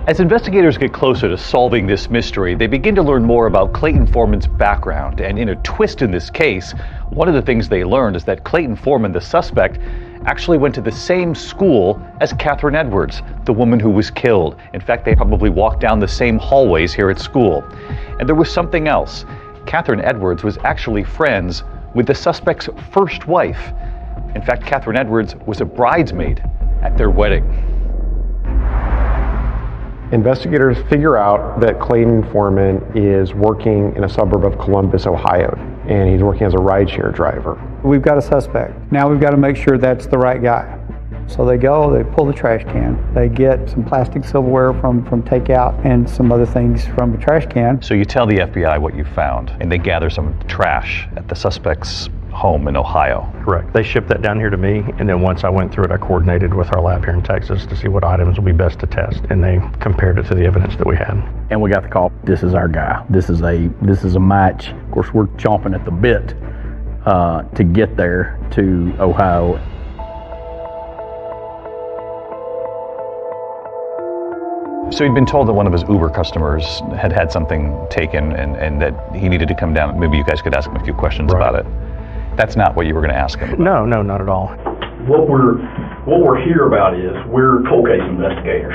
As investigators get closer to solving this mystery, they begin to learn more about Clayton Foreman's background. And in a twist in this case, one of the things they learned is that Clayton Foreman, the suspect, actually went to the same school as Catherine Edwards, the woman who was killed. In fact, they probably walked down the same hallways here at school. And there was something else. Catherine Edwards was actually friends with the suspect's first wife. In fact, Catherine Edwards was a bridesmaid at their wedding. Investigators figure out that Clayton Foreman is working in a suburb of Columbus, Ohio, and he's working as a rideshare driver. We've got a suspect. Now we've got to make sure that's the right guy. So they go, they pull the trash can, they get some plastic silverware from takeout and some other things from the trash can. So you tell the FBI what you found, and they gather some trash at the suspect's home in Ohio. Correct. They shipped that down here to me, and then once I went through it, I coordinated with our lab here in Texas to see what items would be best to test, and they compared it to the evidence that we had. And we got the call. This is our guy. This is a match. Of course, we're chomping at the bit to get there to Ohio. So he'd been told that one of his Uber customers had had something taken and that he needed to come down. Maybe you guys could ask him a few questions about it. That's not what you were going to ask him about. No, not at all. What we're here about is we're cold case investigators.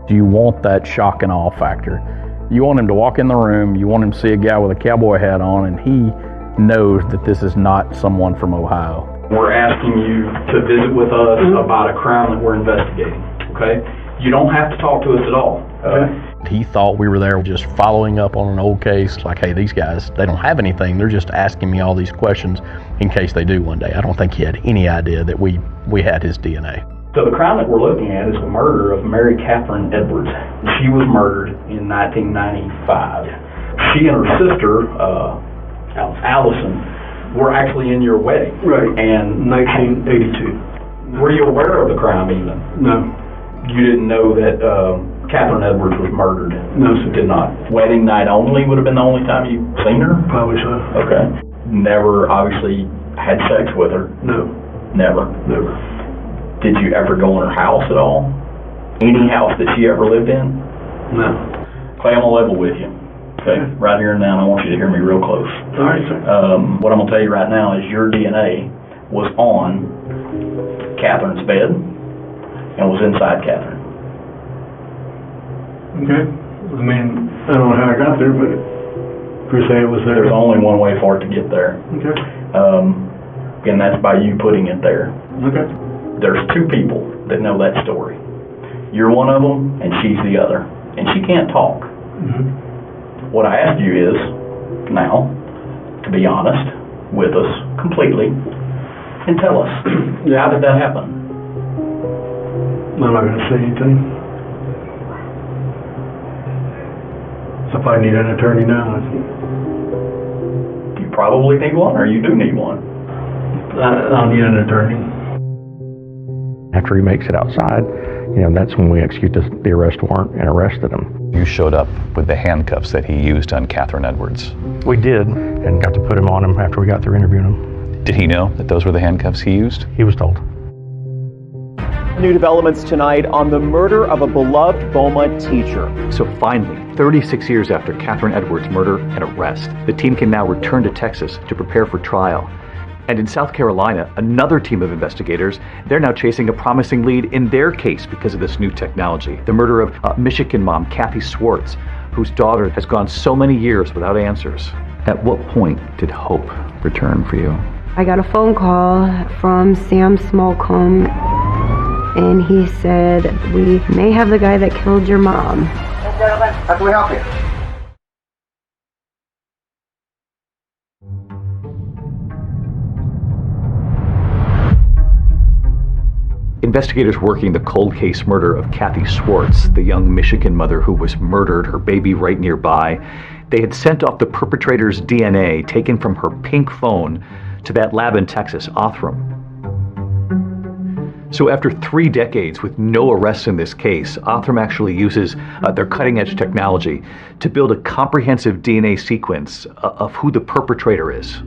You want that shock and awe factor. You want him to walk in the room, you want him to see a guy with a cowboy hat on, and he knows that this is not someone from Ohio. We're asking you to visit with us about a crime that we're investigating, okay? You don't have to talk to us at all, okay? He thought we were there just following up on an old case, like, hey, these guys, they don't have anything. They're just asking me all these questions in case they do one day. I don't think he had any idea that we had his DNA. So the crime that we're looking at is the murder of Mary Catherine Edwards. She was murdered in 1995. She and her sister, Allison, were actually in your wedding. Right. And 1982. Were you aware of the crime even? No. You didn't know that Catherine Edwards was murdered? No, sir. Did not. Wedding night only would have been the only time you've seen her? Probably so. Okay. Never, obviously, had sex with her? No. Never? Never. Did you ever go in her house at all? Any house that she ever lived in? No. Clay, I'm going to level with you. Okay? Right here and now, and I want you to hear me real close. All right, sir. What I'm going to tell you right now is your DNA was on Catherine's bed and was inside Catherine. Okay. I mean, I don't know how I got there, but per se it was there. There's only one way for it to get there. Okay. And that's by you putting it there. Okay. There's two people that know that story. You're one of them, and she's the other. And she can't talk. Mm-hmm. What I asked you is, now, to be honest with us completely, and tell us, how did that happen? I'm not going to say anything. So if I need an attorney now, you probably need one, or you do need one. I'll need an attorney. After he makes it outside, that's when we execute the arrest warrant and arrested him. You showed up with the handcuffs that he used on Catherine Edwards. We did, and got to put him on him after we got through interviewing him. Did he know that those were the handcuffs he used? He was told. New developments tonight on the murder of a beloved Beaumont teacher. So finally, 36 years after Catherine Edwards' murder and arrest, the team can now return to Texas to prepare for trial. And in South Carolina, another team of investigators, they're now chasing a promising lead in their case because of this new technology. The murder of Michigan mom Kathy Swartz, whose daughter has gone so many years without answers. At what point did hope return for you? I got a phone call from Sam Smallcombe, and he said, we may have the guy that killed your mom. Hey, gentlemen, how can we help you? Investigators working the cold case murder of Kathy Swartz, the young Michigan mother who was murdered, her baby right nearby, they had sent off the perpetrator's DNA taken from her pink phone to that lab in Texas, Othram. So after 3 decades with no arrests in this case, Othram actually uses their cutting-edge technology to build a comprehensive DNA sequence of who the perpetrator is.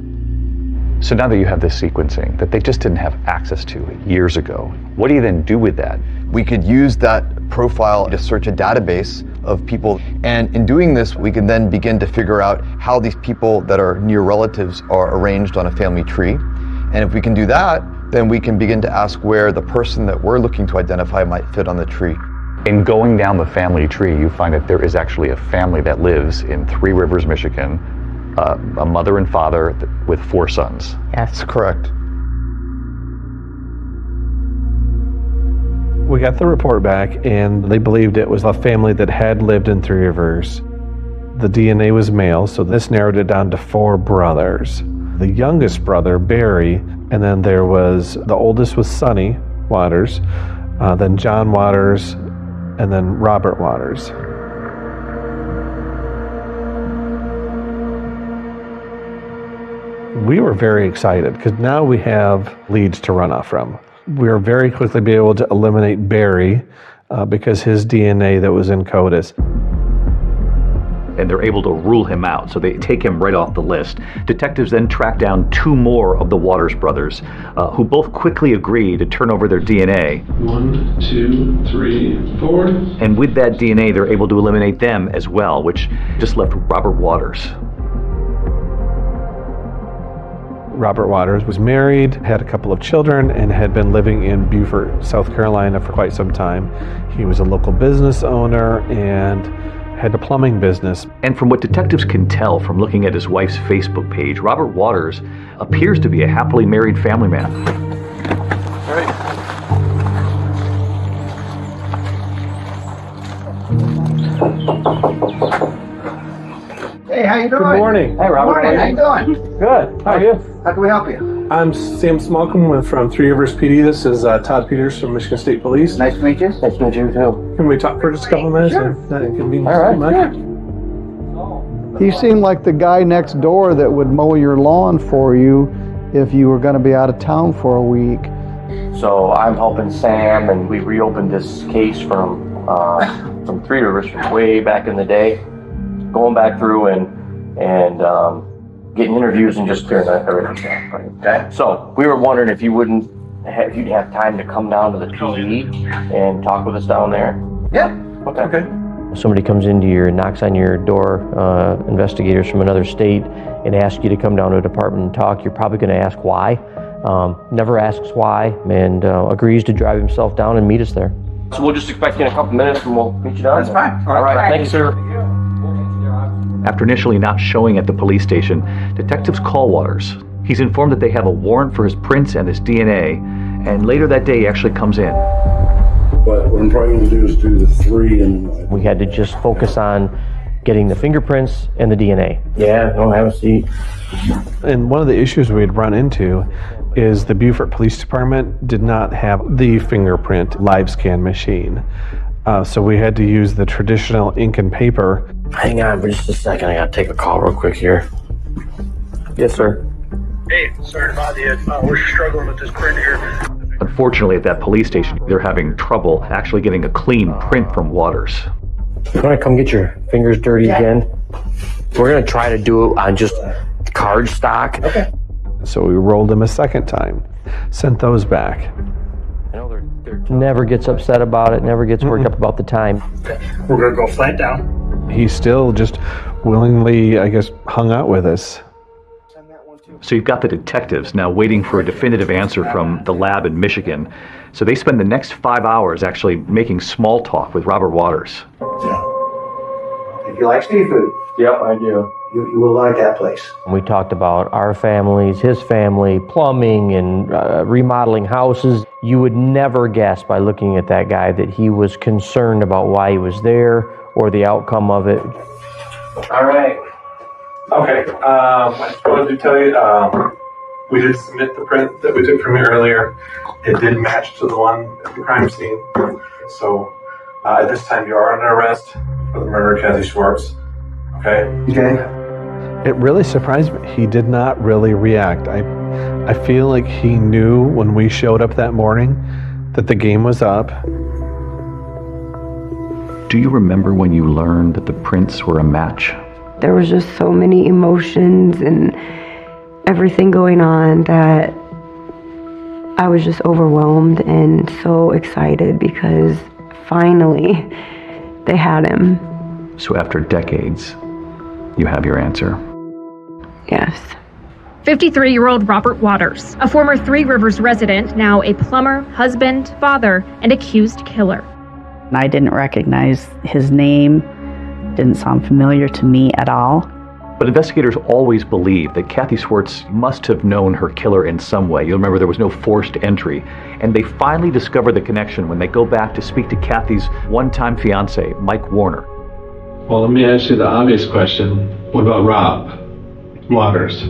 So now that you have this sequencing that they just didn't have access to years ago, what do you then do with that? We could use that profile to search a database of people, and in doing this, we can then begin to figure out how these people that are near relatives are arranged on a family tree. And if we can do that, then we can begin to ask where the person that we're looking to identify might fit on the tree. In going down the family tree, you find that there is actually a family that lives in Three Rivers, Michigan, a mother and father with 4 sons. Yes. That's correct. We got the report back, and they believed it was a family that had lived in Three Rivers. The DNA was male, so this narrowed it down to 4 brothers. The youngest brother, Barry, and then there was, the oldest was Sonny Waters, then John Waters, and then Robert Waters. We were very excited because now we have leads to run off from. We were very quickly be able to eliminate Barry because his DNA that was in CODIS. and they're able to rule him out, so they take him right off the list. Detectives then track down 2 more of the Waters brothers, who both quickly agree to turn over their DNA. 1, 2, 3, 4. And with that DNA, they're able to eliminate them as well, which just left Robert Waters. Robert Waters was married, had a couple of children, and had been living in Beaufort, South Carolina for quite some time. He was a local business owner and had a plumbing business. And from what detectives can tell from looking at his wife's Facebook page, Robert Waters appears to be a happily married family man. All right. Hey, how you doing? Good morning. Hey, Robert. Good morning. How you doing? Good. How are you? How can we help you? I'm Sam Smallcombe from Three Rivers PD. This is Todd Peters from Michigan State Police. Nice to meet you. Nice to meet you too. Can we talk for just a couple of minutes? Sure. Not inconvenience All right. too much? Sure. He seemed like the guy next door that would mow your lawn for you if you were going to be out of town for a week. So I'm helping Sam, and we reopened this case from Three Rivers from way back in the day, going back through and getting interviews and just clearing everything down. Right? Okay. So we were wondering if you'd have time to come down to the PD and talk with us down there. Yeah. Okay. Somebody comes into knocks on your door, investigators from another state, and asks you to come down to a department and talk. You're probably going to ask why. Never asks why, and agrees to drive himself down and meet us there. So we'll just expect you in a couple minutes, and we'll meet you down. That's fine. All right. Thank you, sir. After initially not showing at the police station, detectives call Waters. He's informed that they have a warrant for his prints and his DNA, and later that day he actually comes in. But what I'm probably going to do is do the 3 and... We had to just focus on getting the fingerprints and the DNA. Yeah, don't have a seat. And one of the issues we'd run into is the Beaufort Police Department did not have the fingerprint live scan machine. So we had to use the traditional ink and paper. Hang on for just a second. I got to take a call real quick here. Yes, sir. Hey, sorry about you. We're struggling with this print here. Unfortunately, at that police station, they're having trouble actually getting a clean print from Waters. You want to come get your fingers dirty again? We're going to try to do it on just card stock. Okay. So we rolled them a second time, sent those back. I know they're never gets upset about it, never gets worked up about the time. We're going to go flat down. He still just willingly, I guess, hung out with us. So you've got the detectives now waiting for a definitive answer from the lab in Michigan. So they spend the next 5 hours actually making small talk with Robert Waters. If you like seafood. Yep, I do. You will like that place. We talked about our families, his family, plumbing, and remodeling houses. You would never guess by looking at that guy that he was concerned about why he was there or the outcome of it. All right. Okay, I just wanted to tell you, we did submit the print that we took from you earlier. It did match to the one at the crime scene. So at this time you are under arrest for the murder of Kathy Schwartz. Okay? Okay. It really surprised me. He did not really react. I feel like he knew when we showed up that morning that the game was up. Do you remember when you learned that the prints were a match? There was just so many emotions and everything going on that I was just overwhelmed and so excited because finally they had him. So after decades, you have your answer. Yes. 53-year-old Robert Waters, a former Three Rivers resident, now a plumber, husband, father, and accused killer. I didn't recognize his name, didn't sound familiar to me at all. But investigators always believed that Kathy Schwartz must have known her killer in some way. You'll remember there was no forced entry. And they finally discover the connection when they go back to speak to Kathy's one-time fiance, Mike Warner. Well, let me ask you the obvious question. What about Rob Waters?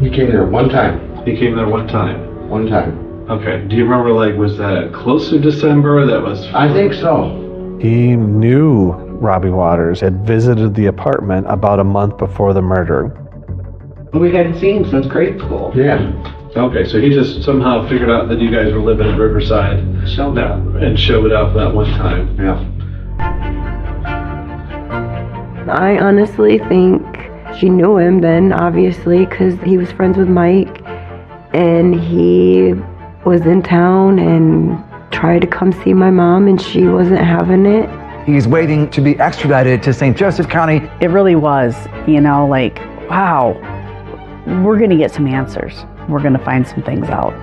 He came there one time. He came there one time? One time. Okay. Do you remember, was that close to December? That was... I think so. He knew Robbie Waters, had visited the apartment about a month before the murder. We hadn't seen him since grade school. Yeah. Okay, so he just somehow figured out that you guys were living in Riverside and showed up that one time. Yeah. I honestly think she knew him then, obviously, because he was friends with Mike, and he was in town and tried to come see my mom, and she wasn't having it. He's waiting to be extradited to St. Joseph County. It really was, like, wow, we're going to get some answers. We're going to find some things out.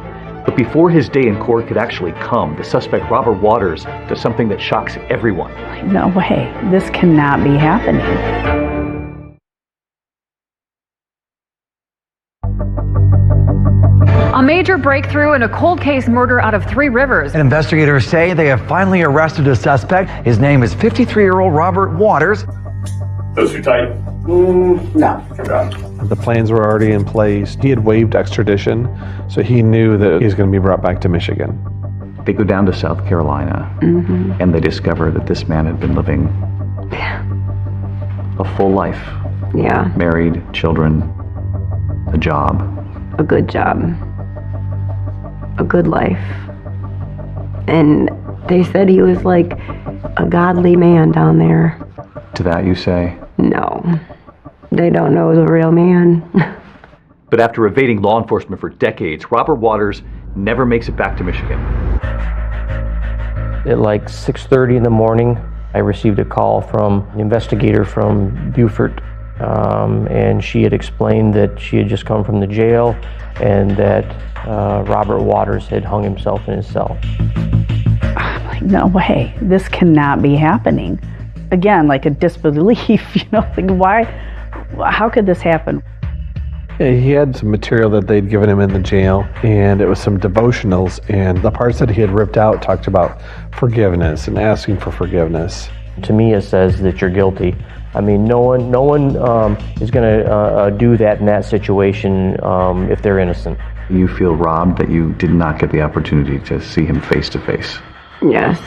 But before his day in court could actually come, the suspect, Robert Waters, does something that shocks everyone. No way. This cannot be happening. A major breakthrough in a cold case murder out of Three Rivers. And investigators say they have finally arrested a suspect. His name is 53-year-old Robert Waters. Those too tight? No. The plans were already in place. He had waived extradition, so he knew that he was going to be brought back to Michigan. They go down to South Carolina, and they discover that this man had been living a full life. Yeah. Married, children, a job. A good job. A good life. And they said he was like a godly man down there. To that you say? No. They don't know the real man. But after evading law enforcement for decades, Robert Waters never makes it back to Michigan. At like 6:30 in the morning, I received a call from an investigator from Beaufort, and she had explained that she had just come from the jail and that Robert Waters had hung himself in his cell. I'm like, no way. This cannot be happening. Again, like a disbelief, like why, how could this happen? Yeah, he had some material that they'd given him in the jail, and it was some devotionals, and the parts that he had ripped out talked about forgiveness and asking for forgiveness. To me, it says that you're guilty. I mean, no one is going to do that in that situation if they're innocent. You feel robbed that you did not get the opportunity to see him face to face. Yes.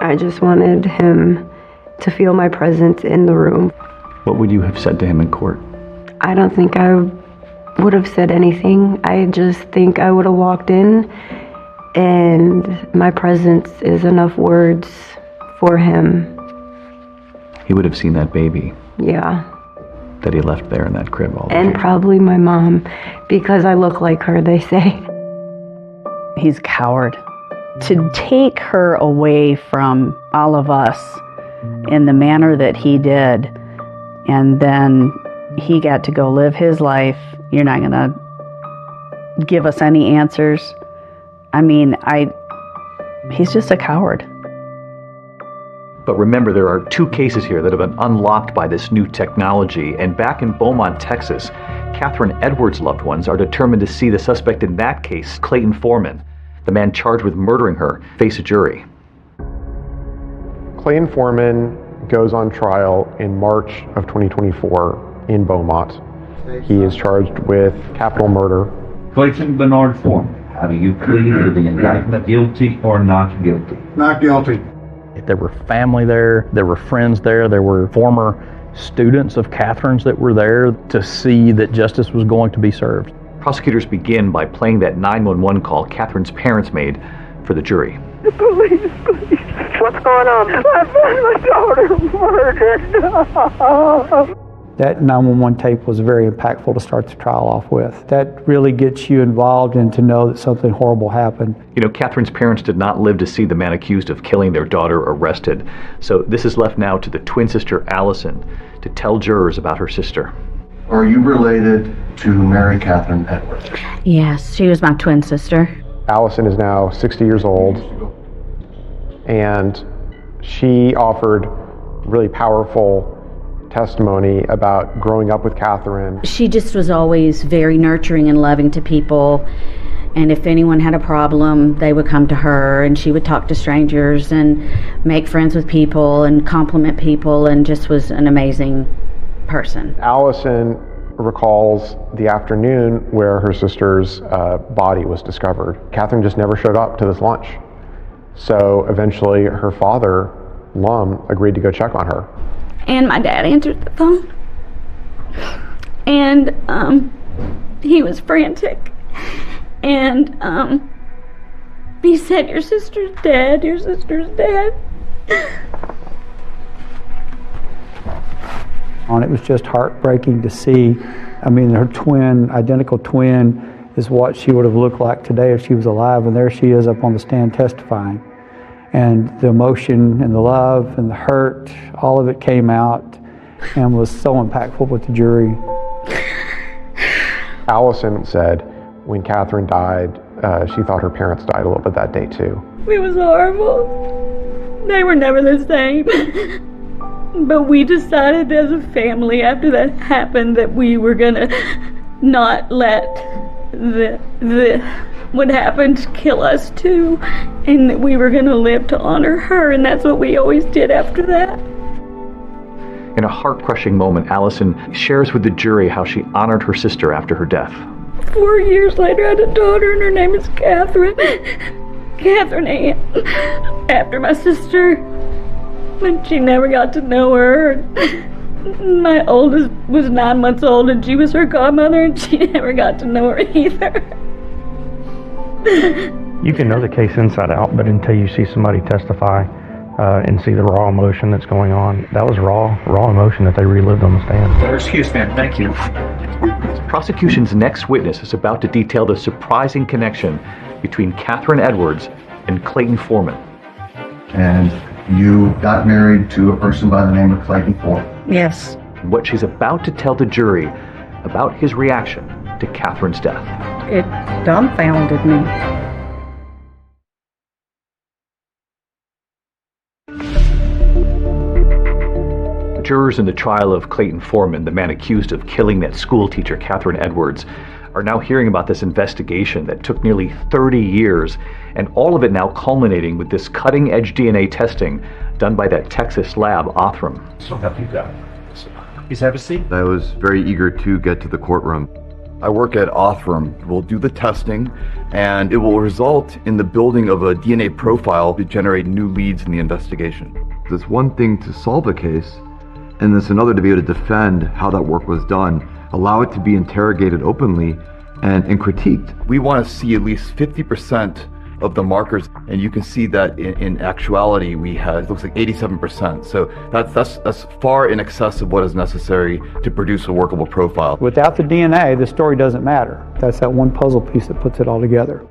I just wanted him to feel my presence in the room. What would you have said to him in court? I don't think I would have said anything. I just think I would have walked in, and my presence is enough words for him. He would have seen that baby. Yeah. That he left there in that crib all the And time. probably my mom, because I look like her, they say. He's a coward. To take her away from all of us in the manner that he did, and then he got to go live his life. You're not going to give us any answers. I mean, he's just a coward. But remember, there are two cases here that have been unlocked by this new technology. And back in Beaumont, Texas, Catherine Edwards' loved ones are determined to see the suspect in that case, Clayton Foreman, the man charged with murdering her, face a jury. Clayton Foreman goes on trial in March of 2024 in Beaumont. He is charged with capital murder. Clayton Bernard Foreman, how do you plead to the indictment, guilty or not guilty? Not guilty. There were family there, there were friends there, there were former students of Catherine's that were there to see that justice was going to be served. Prosecutors begin by playing that 911 call Catherine's parents made for the jury. The police, please. What's going on? I found my daughter murdered. That 911 tape was very impactful to start the trial off with. That really gets you involved and to know that something horrible happened. You know, Catherine's parents did not live to see the man accused of killing their daughter arrested. So this is left now to the twin sister, Allison, to tell jurors about her sister. Are you related to Mary Catherine Edwards? Yes, she was my twin sister. Allison is now 60 years old, and she offered really powerful testimony about growing up with Catherine. She just was always very nurturing and loving to people, and if anyone had a problem, they would come to her, and she would talk to strangers and make friends with people and compliment people, and just was an amazing person. Allison recalls the afternoon where her sister's body was discovered. Catherine just never showed up to this lunch. So eventually her father, Lum, agreed to go check on her. And my dad answered the phone, and he was frantic, and he said, your sister's dead, your sister's dead. And it was just heartbreaking to see. I mean, her twin, identical twin, is what she would have looked like today if she was alive, and there she is up on the stand testifying. And the emotion and the love and the hurt, all of it came out and was so impactful with the jury. Allison said when Catherine died, she thought her parents died a little bit that day too. It was horrible. They were never the same. But we decided as a family after that happened that we were gonna not let what happened kill us too, and that we were gonna live to honor her, and that's what we always did after that. In a heart-crushing moment, Allison shares with the jury how she honored her sister after her death. 4 years later, I had a daughter, and her name is Catherine. Catherine Ann, after my sister. But she never got to know her. My oldest was 9 months old, and she was her godmother, and she never got to know her either. You can know the case inside out, but until you see somebody testify and see the raw emotion that's going on, that was raw emotion that they relived on the stand. Excuse me, thank you. The prosecution's next witness is about to detail the surprising connection between Catherine Edwards and Clayton Foreman. And you got married to a person by the name of Clayton Foreman? Yes. What she's about to tell the jury about his reaction to Catherine's death. It dumbfounded me. Jurors in the trial of Clayton Foreman, the man accused of killing that school teacher, Catherine Edwards, are now hearing about this investigation that took nearly 30 years, and all of it now culminating with this cutting-edge DNA testing done by that Texas lab, Othram. So help you God. Please have a seat. I was very eager to get to the courtroom. I work at Othram. We'll do the testing, and it will result in the building of a DNA profile to generate new leads in the investigation. It's one thing to solve a case, and it's another to be able to defend how that work was done, allow it to be interrogated openly and critiqued. We want to see at least 50% of the markers, and you can see that in actuality we had, it looks like 87%. So that's far in excess of what is necessary to produce a workable profile. Without the DNA, the story doesn't matter. That's that one puzzle piece that puts it all together.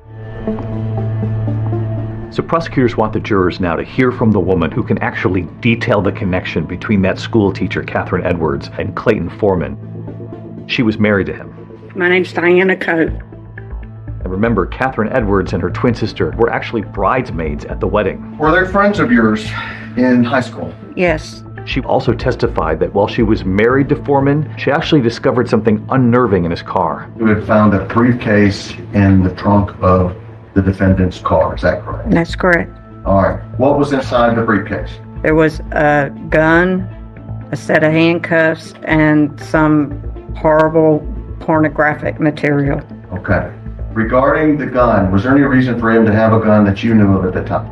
So prosecutors want the jurors now to hear from the woman who can actually detail the connection between that school teacher, Catherine Edwards, and Clayton Foreman. She was married to him. My name's Diana Coate. And remember, Catherine Edwards and her twin sister were actually bridesmaids at the wedding. Were they friends of yours in high school? Yes. She also testified that while she was married to Foreman, she actually discovered something unnerving in his car. You had found a briefcase in the trunk of the defendant's car, is that correct? That's correct. All right. What was inside the briefcase? There was a gun, a set of handcuffs, and some horrible pornographic material. Okay. Regarding the gun, was there any reason for him to have a gun that you knew of at the time?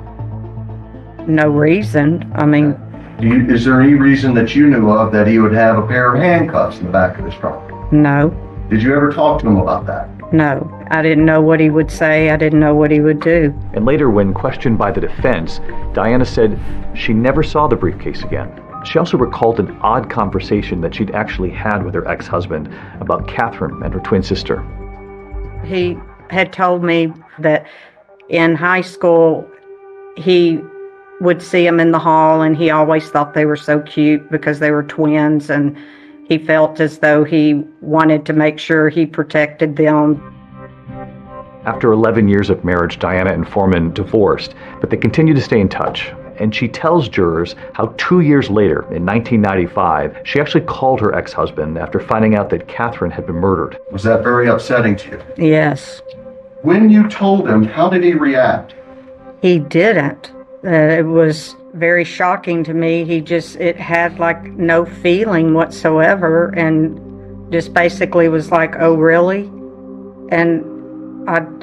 No reason. I mean... Is there any reason that you knew of that he would have a pair of handcuffs in the back of his trunk? No. Did you ever talk to him about that? No. I didn't know what he would say. I didn't know what he would do. And later, when questioned by the defense, Diana said she never saw the briefcase again. She also recalled an odd conversation that she'd actually had with her ex-husband about Catherine and her twin sister. He had told me that in high school, he would see them in the hall, and he always thought they were so cute because they were twins, and he felt as though he wanted to make sure he protected them. After 11 years of marriage, Diana and Foreman divorced, but they continued to stay in touch. And she tells jurors how 2 years later, in 1995, she actually called her ex-husband after finding out that Catherine had been murdered. Was that very upsetting to you? Yes. When you told him, how did he react? He didn't. It was very shocking to me. It had like no feeling whatsoever, and just basically was like, oh really? And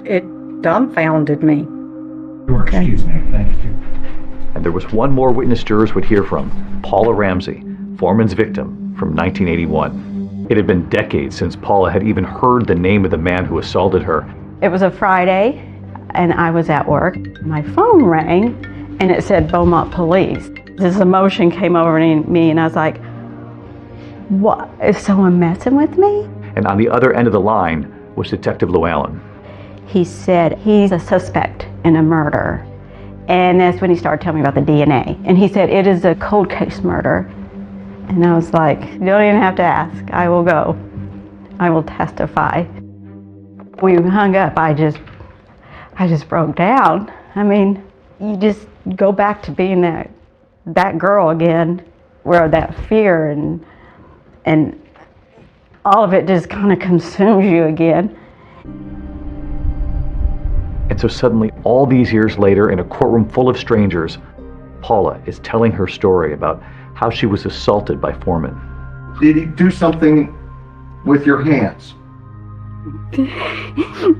it dumbfounded me. Excuse me, thank you. And there was one more witness jurors would hear from, Paula Ramsey, Foreman's victim from 1981. It had been decades since Paula had even heard the name of the man who assaulted her. It was a Friday, and I was at work. My phone rang, and it said Beaumont Police. This emotion came over me, and I was like, what? Is someone messing with me? And on the other end of the line was Detective Llewellyn. He said he's a suspect in a murder. And that's when he started telling me about the DNA. And he said it is a cold case murder. And I was like, you don't even have to ask. I will go. I will testify. We hung up. I just broke down. I mean, you just go back to being that girl again, where that fear and all of it just kind of consumes you again. And so suddenly, all these years later, in a courtroom full of strangers, Paula is telling her story about how she was assaulted by Foreman. Did he do something with your hands?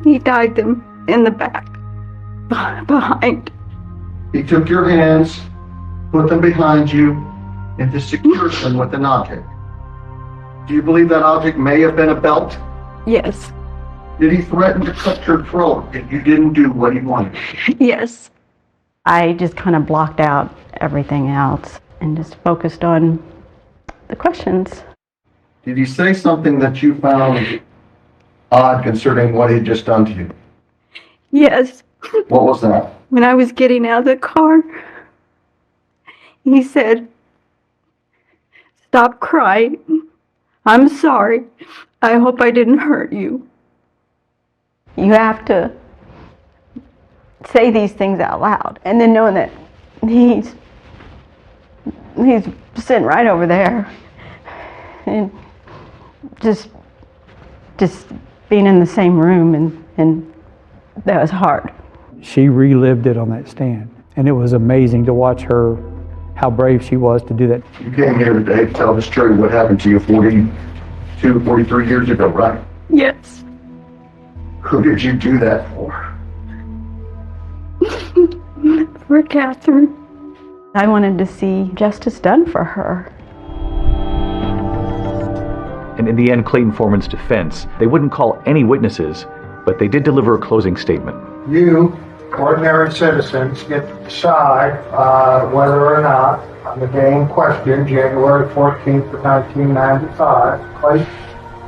He tied them in the back, behind. He took your hands, put them behind you, and secured them with an object. Do you believe that object may have been a belt? Yes. Did he threaten to cut your throat if you didn't do what he wanted? Yes. I just kind of blocked out everything else and just focused on the questions. Did he say something that you found odd concerning what he'd just done to you? Yes. What was that? When I was getting out of the car, he said, "Stop crying. I'm sorry. I hope I didn't hurt you." You have to say these things out loud, and then knowing that he's sitting right over there, and just being in the same room, and that was hard. She relived it on that stand, and it was amazing to watch her, how brave she was to do that. You came here today to tell the story what happened to you 43 years ago, right? Yes. Who did you do that for? For Catherine. I wanted to see justice done for her. And in the end, Clayton Foreman's defense, they wouldn't call any witnesses, but they did deliver a closing statement. You, ordinary citizens, get to decide whether or not, on the day in question, January 14th of 1995, Clayton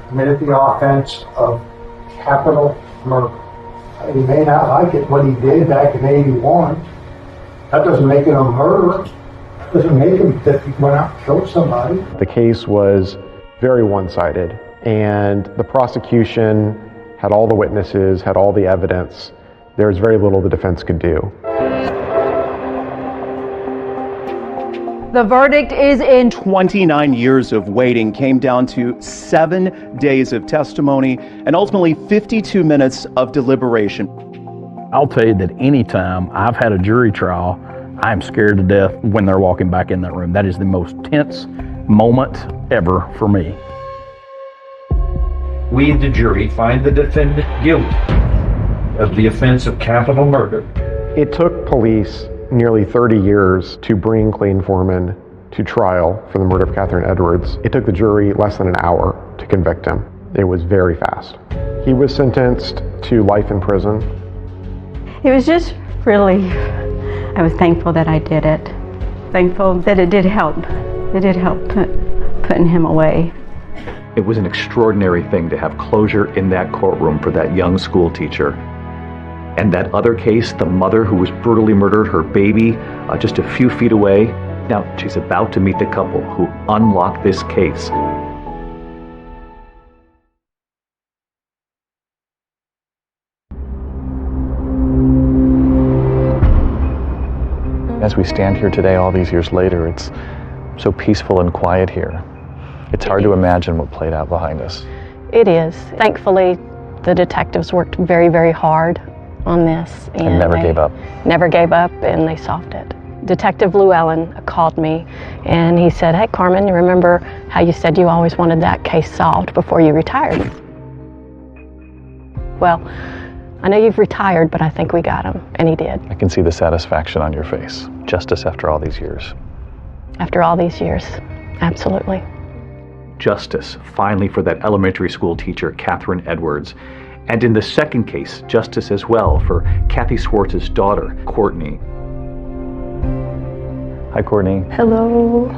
committed the offense of capital murder. He may not like it, what he did back in 81. That doesn't make him a murderer. That doesn't make him that he went out and killed somebody. The case was very one-sided, and the prosecution had all the witnesses, had all the evidence. There was very little the defense could do. The verdict is in. 29 years of waiting came down to 7 days of testimony and ultimately 52 minutes of deliberation. I'll tell you that anytime I've had a jury trial, I'm scared to death when they're walking back in that room. That is the most tense moment ever for me. We, the jury, find the defendant guilty of the offense of capital murder. It took police nearly 30 years to bring Clayton Foreman to trial for the murder of Catherine Edwards. It took the jury less than an hour to convict him. It was very fast. He was sentenced to life in prison. It was just really, I was thankful that I did it. Thankful that it did help. It did help putting him away. It was an extraordinary thing to have closure in that courtroom for that young school teacher. And that other case, the mother who was brutally murdered, her baby, just a few feet away. Now she's about to meet the couple who unlocked this case. As we stand here today, all these years later, it's so peaceful and quiet here. It's hard to imagine what played out behind us. It is. Thankfully, the detectives worked very, very hard on this. And never gave up. Never gave up, and they solved it. Detective Llewellyn called me, and he said, "Hey, Carmen, you remember how you said you always wanted that case solved before you retired? Well, I know you've retired, but I think we got him," and he did. I can see the satisfaction on your face. Justice after all these years. After all these years, absolutely. Justice, finally, for that elementary school teacher, Catherine Edwards. And in the second case, justice as well for Kathy Swartz's daughter, Courtney. Hi, Courtney. Hello.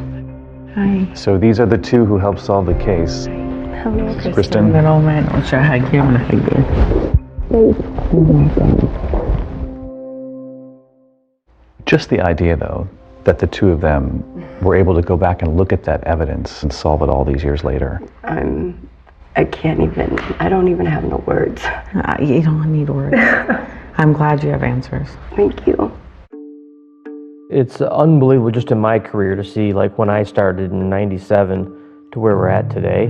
Hi. So these are the two who helped solve the case. Hello, Kristen. Little man, Just the idea, though, that the two of them were able to go back and look at that evidence and solve it all these years later. I can't even, I don't even have no words. You don't need words. I'm glad you have answers. Thank you. It's unbelievable just in my career to see, like when I started in 97 to where we're at today.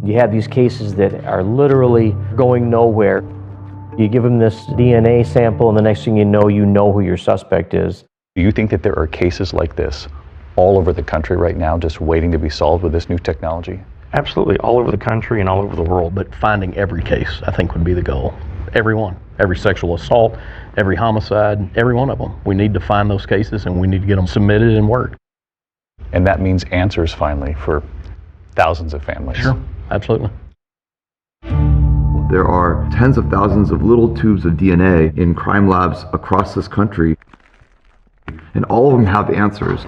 You have these cases that are literally going nowhere. You give them this DNA sample and the next thing you know who your suspect is. Do you think that there are cases like this all over the country right now just waiting to be solved with this new technology? Absolutely, all over the country and all over the world, but finding every case, I think, would be the goal. Every one. Every sexual assault, every homicide, every one of them. We need to find those cases and we need to get them submitted and worked. And that means answers finally for thousands of families. Sure, absolutely. There are tens of thousands of little tubes of DNA in crime labs across this country, and all of them have answers.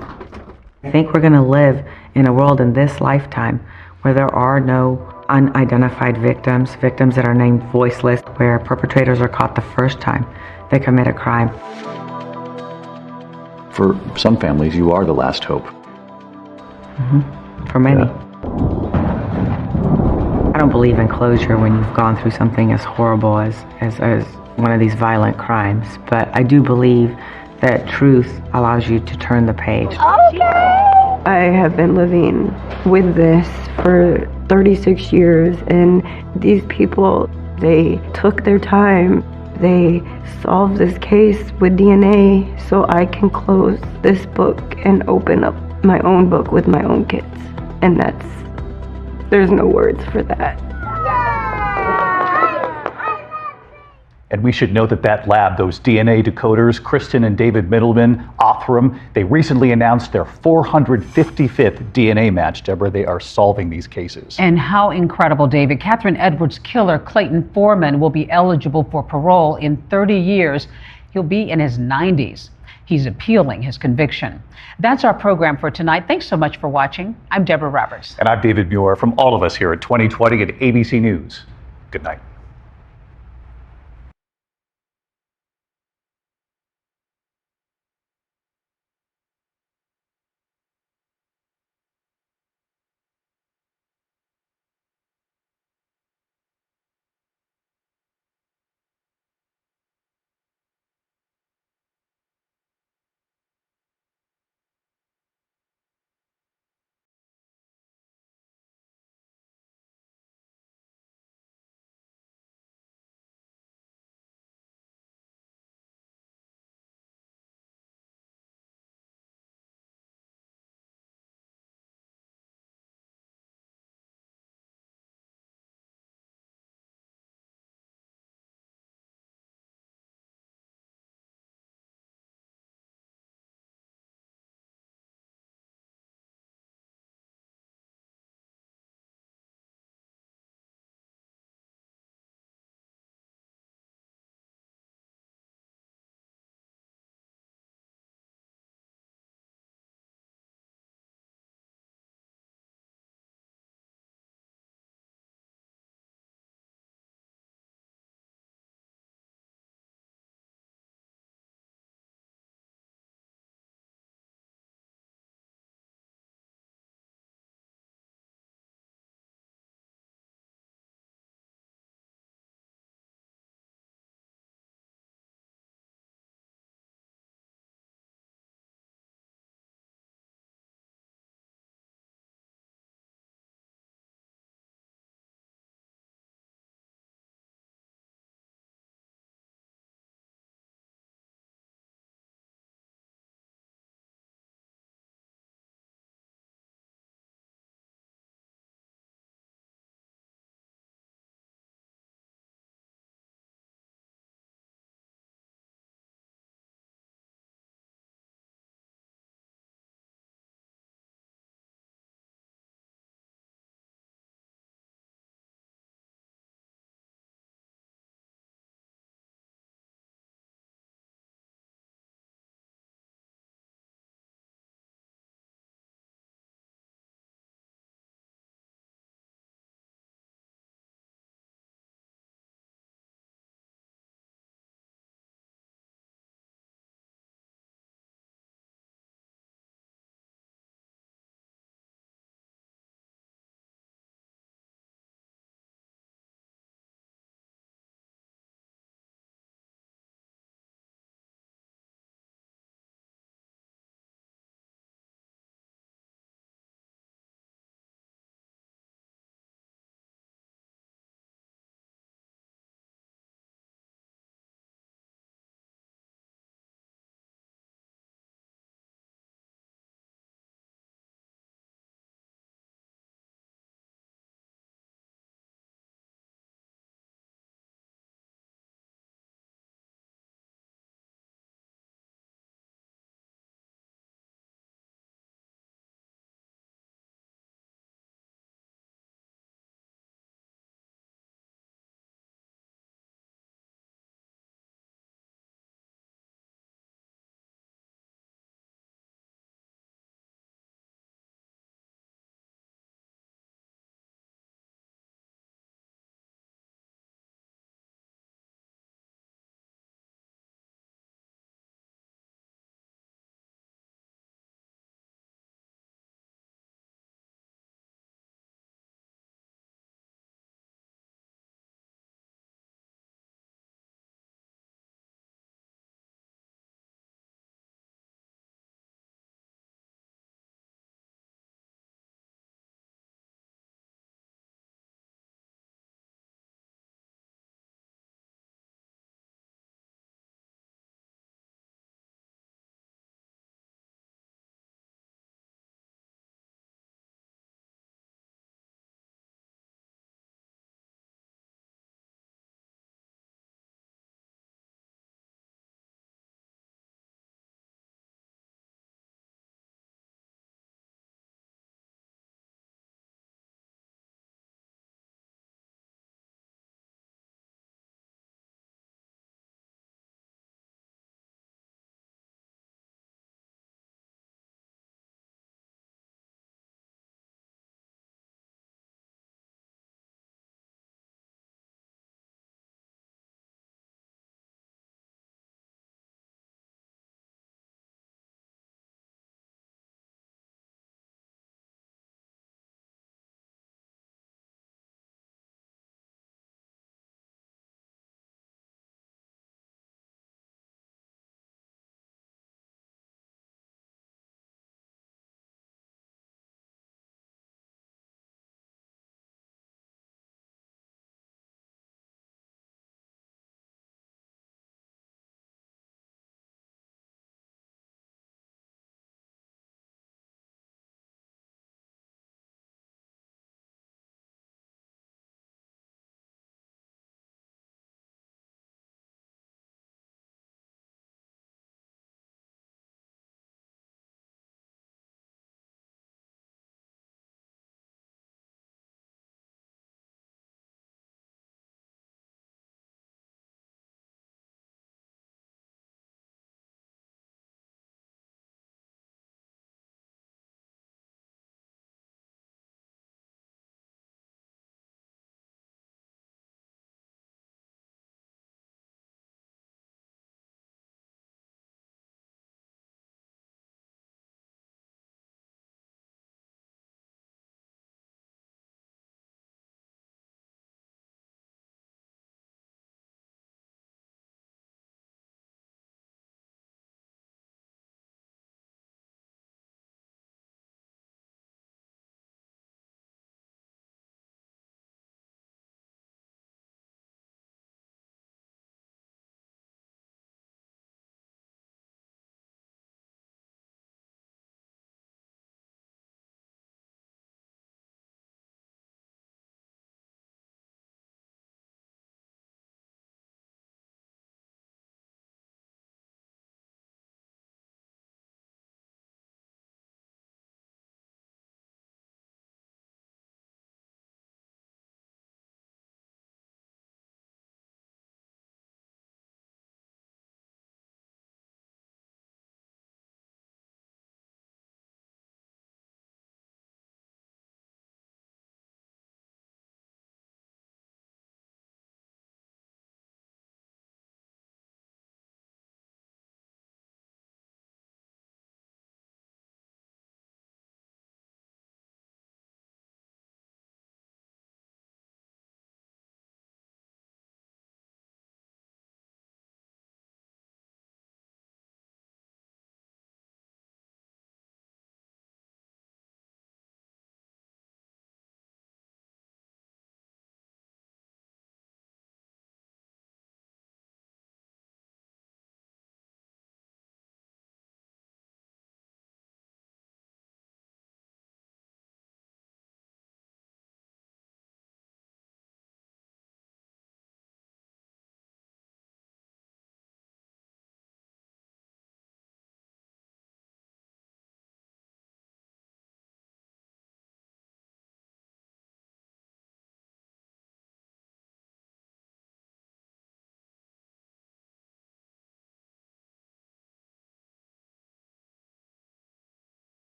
I think we're going to live in a world in this lifetime where there are no unidentified victims that are named voiceless, where perpetrators are caught the first time they commit a crime. For some families, you are the last hope. For many. I don't believe in closure when you've gone through something as horrible as one of these violent crimes, but I do believe that truth allows you to turn the page. I have been living with this for 36 years, and these people, they took their time. They solved this case with DNA so I can close this book and open up my own book with my own kids. And there's no words for that. And we should note that lab, those DNA decoders, Kristen and David Middleman, Othram, they recently announced their 455th DNA match. Deborah, they are solving these cases. And how incredible, David. Catherine Edwards' killer, Clayton Foreman, will be eligible for parole in 30 years. He'll be in his 90s. He's appealing his conviction. That's our program for tonight. Thanks so much for watching. I'm Deborah Roberts. And I'm David Muir. From all of us here at 2020 at ABC News. Good night.